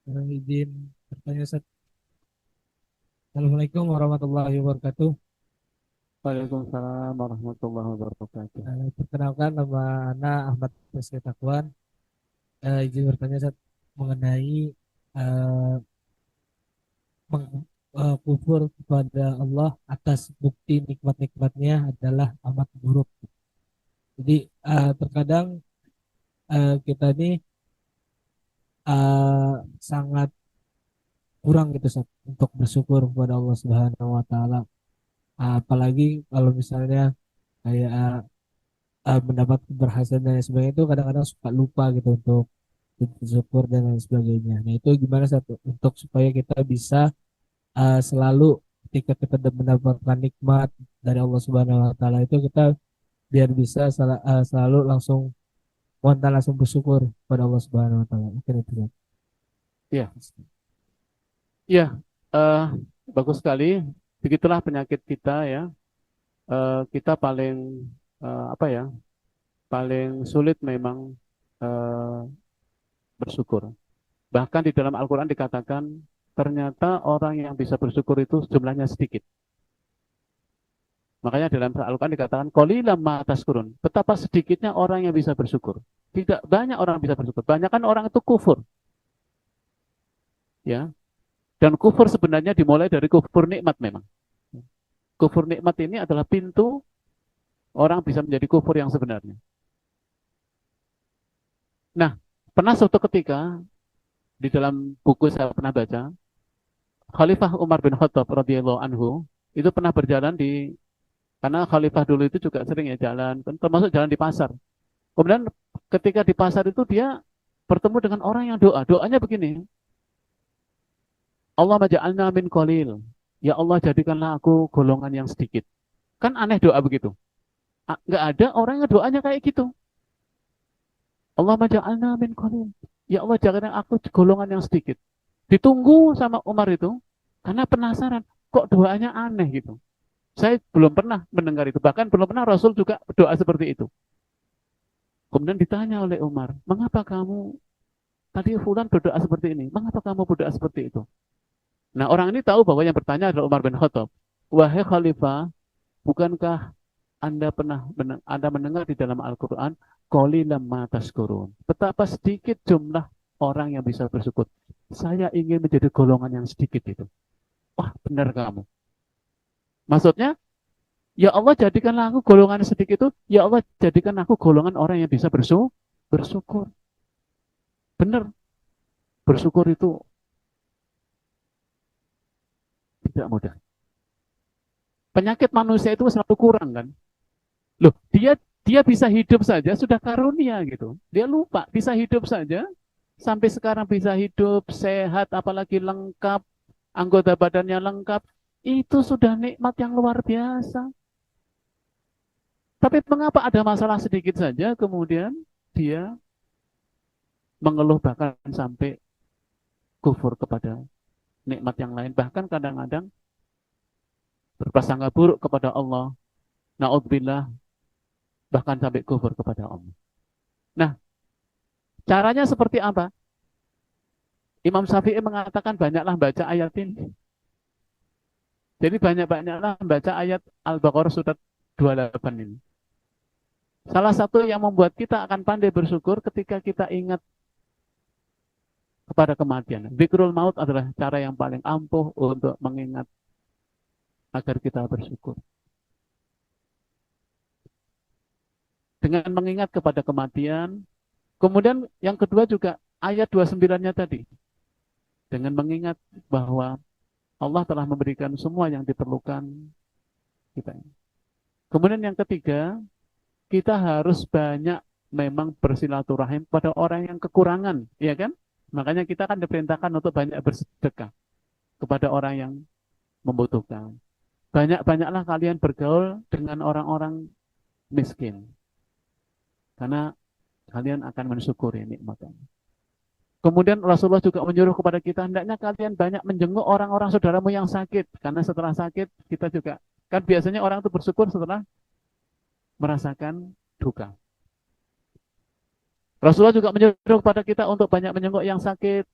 Izin bertanya Ustaz. Assalamualaikum warahmatullahi wabarakatuh. Waalaikumsalam warahmatullahi wabarakatuh. Perkenalkan nama Ana Ahmad Rizky Takwan. Izin bertanya Ustaz mengenai eh, kufur kepada Allah atas bukti nikmat-nikmatnya adalah amat buruk. Jadi terkadang kita ini sangat kurang gitu Ustaz, untuk bersyukur kepada Allah Subhanahu wa taala. Apalagi kalau misalnya kayak mendapat keberhasilan dan lain sebagainya itu kadang-kadang suka lupa gitu untuk bersyukur dan lain sebagainya. Nah, itu gimana satu untuk supaya kita bisa selalu ketika kita mendapatkan nikmat dari Allah Subhanahu wa taala itu kita biar bisa selalu langsung spontan langsung bersyukur kepada Allah Subhanahu wa taala. Mungkin itu ya. Ya, ya, eh, bagus sekali. Begitulah penyakit kita ya. Kita paling apa ya? Paling sulit memang eh, bersyukur. Bahkan di dalam Al-Quran dikatakan ternyata orang yang bisa bersyukur itu jumlahnya sedikit. Makanya dalam Al-Quran dikatakan qalilan ma tashkurun. Betapa sedikitnya orang yang bisa bersyukur. Tidak banyak orang bisa bersyukur. Banyak kan orang itu kufur, ya. Dan kufur sebenarnya dimulai dari kufur nikmat memang. Kufur nikmat ini adalah pintu orang bisa menjadi kufur yang sebenarnya. Nah, pernah suatu ketika di dalam buku saya pernah baca, Khalifah Umar bin Khattab radhiyallahu anhu itu pernah berjalan karena Khalifah dulu itu juga sering ya jalan, termasuk jalan di pasar. Kemudian ketika di pasar itu dia bertemu dengan orang yang doa. Doanya begini, Allah maja'alna min qalil. Ya Allah jadikanlah aku golongan yang sedikit. Kan aneh doa begitu. Nggak ada orang yang doanya kayak gitu. Allah maja'alna min qalil. Ya Allah jadikan aku golongan yang sedikit. Ditunggu sama Umar itu karena penasaran. Kok doanya aneh gitu. Saya belum pernah mendengar itu. Bahkan belum pernah Rasul juga doa seperti itu. Kemudian ditanya oleh Umar, mengapa kamu tadi Fulan berdoa seperti ini? Mengapa kamu berdoa seperti itu? Nah, orang ini tahu bahwa yang bertanya adalah Umar bin Khattab. Wahai Khalifah, bukankah Anda mendengar di dalam Al-Quran, qalilan ma tashkurun. Betapa sedikit jumlah orang yang bisa bersyukur. Saya ingin menjadi golongan yang sedikit itu. Wah, benar kamu. Maksudnya, ya Allah jadikanlah aku golongan sedikit itu, ya Allah jadikan aku golongan orang yang bisa bersyukur. Benar, bersyukur itu tidak mudah. Penyakit manusia itu selalu kurang kan. Loh, dia bisa hidup saja sudah karunia gitu. Dia lupa bisa hidup saja sampai sekarang bisa hidup sehat apalagi lengkap, anggota badannya lengkap, itu sudah nikmat yang luar biasa. Tapi mengapa ada masalah sedikit saja kemudian dia mengeluh bahkan sampai kufur kepada nikmat yang lain, bahkan kadang-kadang berprasangka buruk kepada Allah. Naudzubillah, bahkan sampai kufur kepada Allah. Nah, caranya seperti apa? Imam Syafi'i mengatakan banyaklah baca ayat ini. Jadi banyak-banyaklah baca ayat Al-Baqarah surat 28 ini. Salah satu yang membuat kita akan pandai bersyukur ketika kita ingat kepada kematian. Dzikrul maut adalah cara yang paling ampuh untuk mengingat agar kita bersyukur. Dengan mengingat kepada kematian, kemudian yang kedua juga ayat 29-nya tadi. Dengan mengingat bahwa Allah telah memberikan semua yang diperlukan kita. Kemudian yang ketiga, kita harus banyak memang bersilaturahim pada orang yang kekurangan, ya kan? Makanya kita kan diperintahkan untuk banyak bersedekah kepada orang yang membutuhkan. Banyak-banyaklah kalian bergaul dengan orang-orang miskin. Karena kalian akan mensyukuri nikmatnya. Kemudian Rasulullah juga menyuruh kepada kita, hendaknya kalian banyak menjenguk orang-orang saudaramu yang sakit. Karena setelah sakit, kita juga, kan biasanya orang itu bersyukur setelah merasakan duka. Rasulullah juga menyuruh kepada kita untuk banyak menjenguk yang sakit,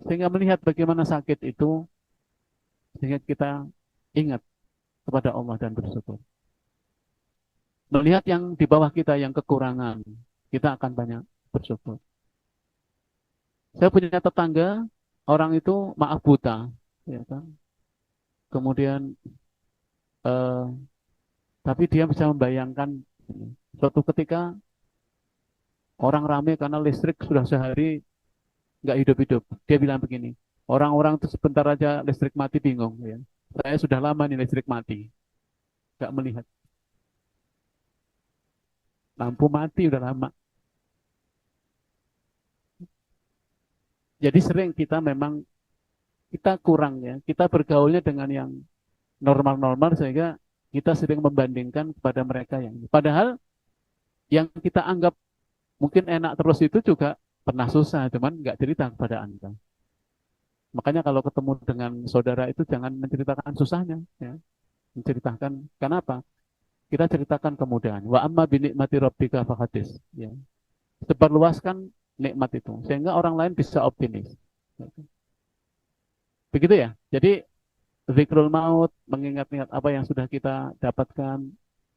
sehingga melihat bagaimana sakit itu, sehingga kita ingat kepada Allah dan bersyukur. Melihat yang di bawah kita yang kekurangan, kita akan banyak bersyukur. Saya punya tetangga, orang itu maaf buta, ya kan? Kemudian, eh, tapi dia bisa membayangkan suatu ketika orang ramai karena listrik sudah sehari nggak hidup-hidup. Dia bilang begini, orang-orang itu sebentar aja listrik mati bingung. Ya. Saya sudah lama nih listrik mati, nggak melihat. Lampu mati udah lama. Jadi sering kita memang kita kurang ya, kita bergaulnya dengan yang normal-normal sehingga kita sering membandingkan kepada mereka yang padahal yang kita anggap mungkin enak terus itu juga pernah susah, cuman nggak cerita kepada Anda. Makanya kalau ketemu dengan saudara itu jangan menceritakan susahnya, ya. Menceritakan kenapa? Kita ceritakan kemudahan. Wa amma bi nikmati rabbika fahadis. Ya. Seperluaskan nikmat itu sehingga orang lain bisa optimis. Begitu ya. Jadi zikrul maut, mengingat-ingat apa yang sudah kita dapatkan,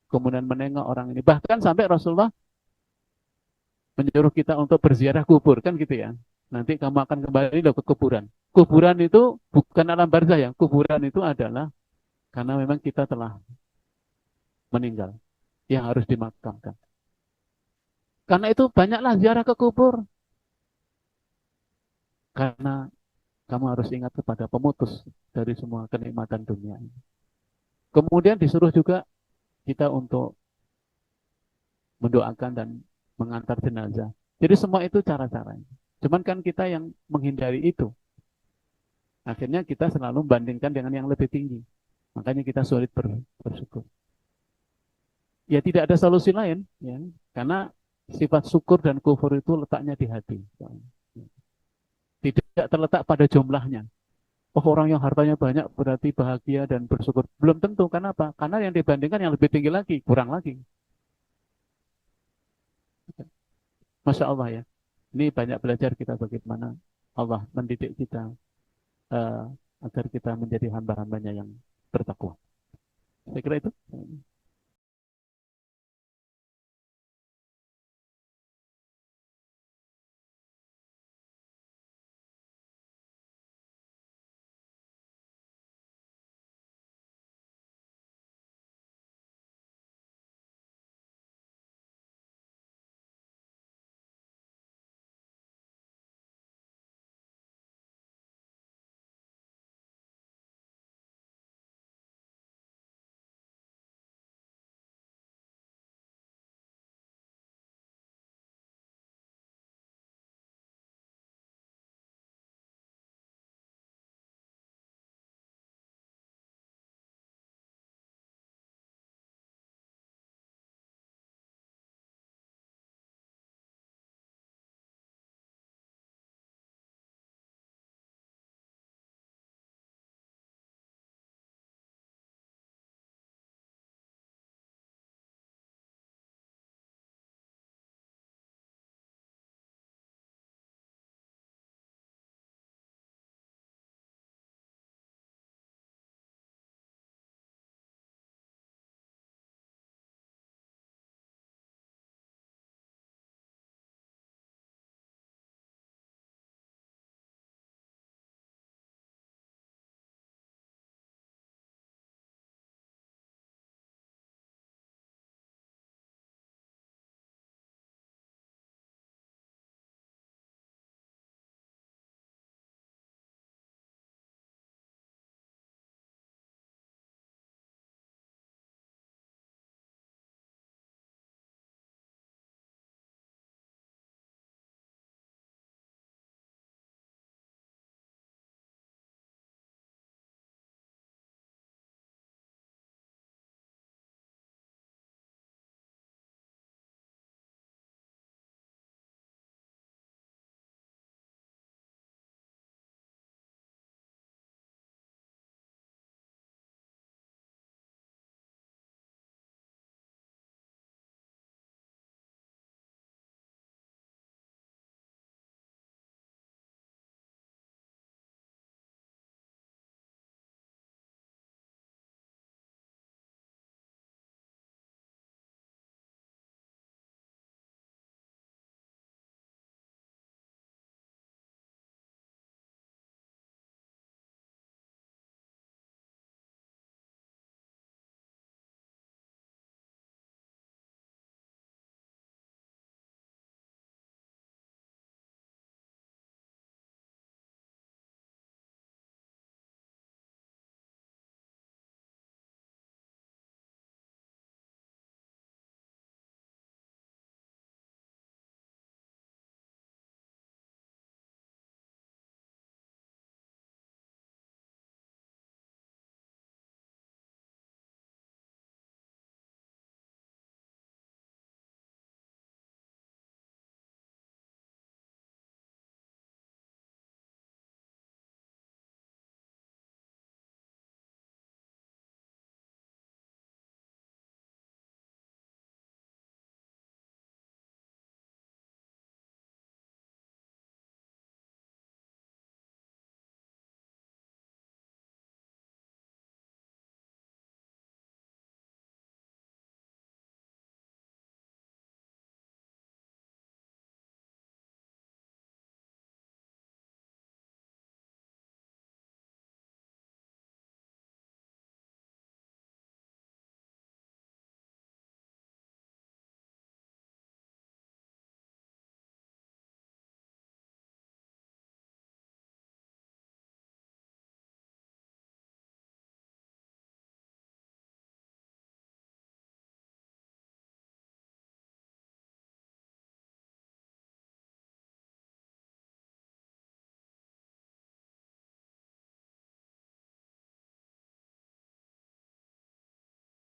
kemudian menengok orang ini. Bahkan sampai Rasulullah menyuruh kita untuk berziarah kubur, kan gitu ya. Nanti kamu akan kembali loh ke kuburan. Kuburan itu bukan alam barzah ya. Kuburan itu adalah karena memang kita telah meninggal, yang harus dimakamkan. Karena itu banyaklah ziarah ke kubur. Karena kamu harus ingat kepada pemutus dari semua kenikmatan dunia ini. Kemudian disuruh juga kita untuk mendoakan dan mengantar jenazah. Jadi semua itu cara-caranya. Cuman kan kita yang menghindari itu. Akhirnya kita selalu membandingkan dengan yang lebih tinggi. Makanya kita sulit bersyukur. Ya tidak ada solusi lain, ya, karena sifat syukur dan kufur itu letaknya di hati. Tidak terletak pada jumlahnya. Oh, orang yang hartanya banyak berarti bahagia dan bersyukur. Belum tentu. Kenapa? Karena yang dibandingkan yang lebih tinggi lagi, kurang lagi. Masya Allah ya. Ini banyak belajar kita bagaimana Allah mendidik kita uh, agar kita menjadi hamba-hambanya yang bertakwa. Saya kira itu.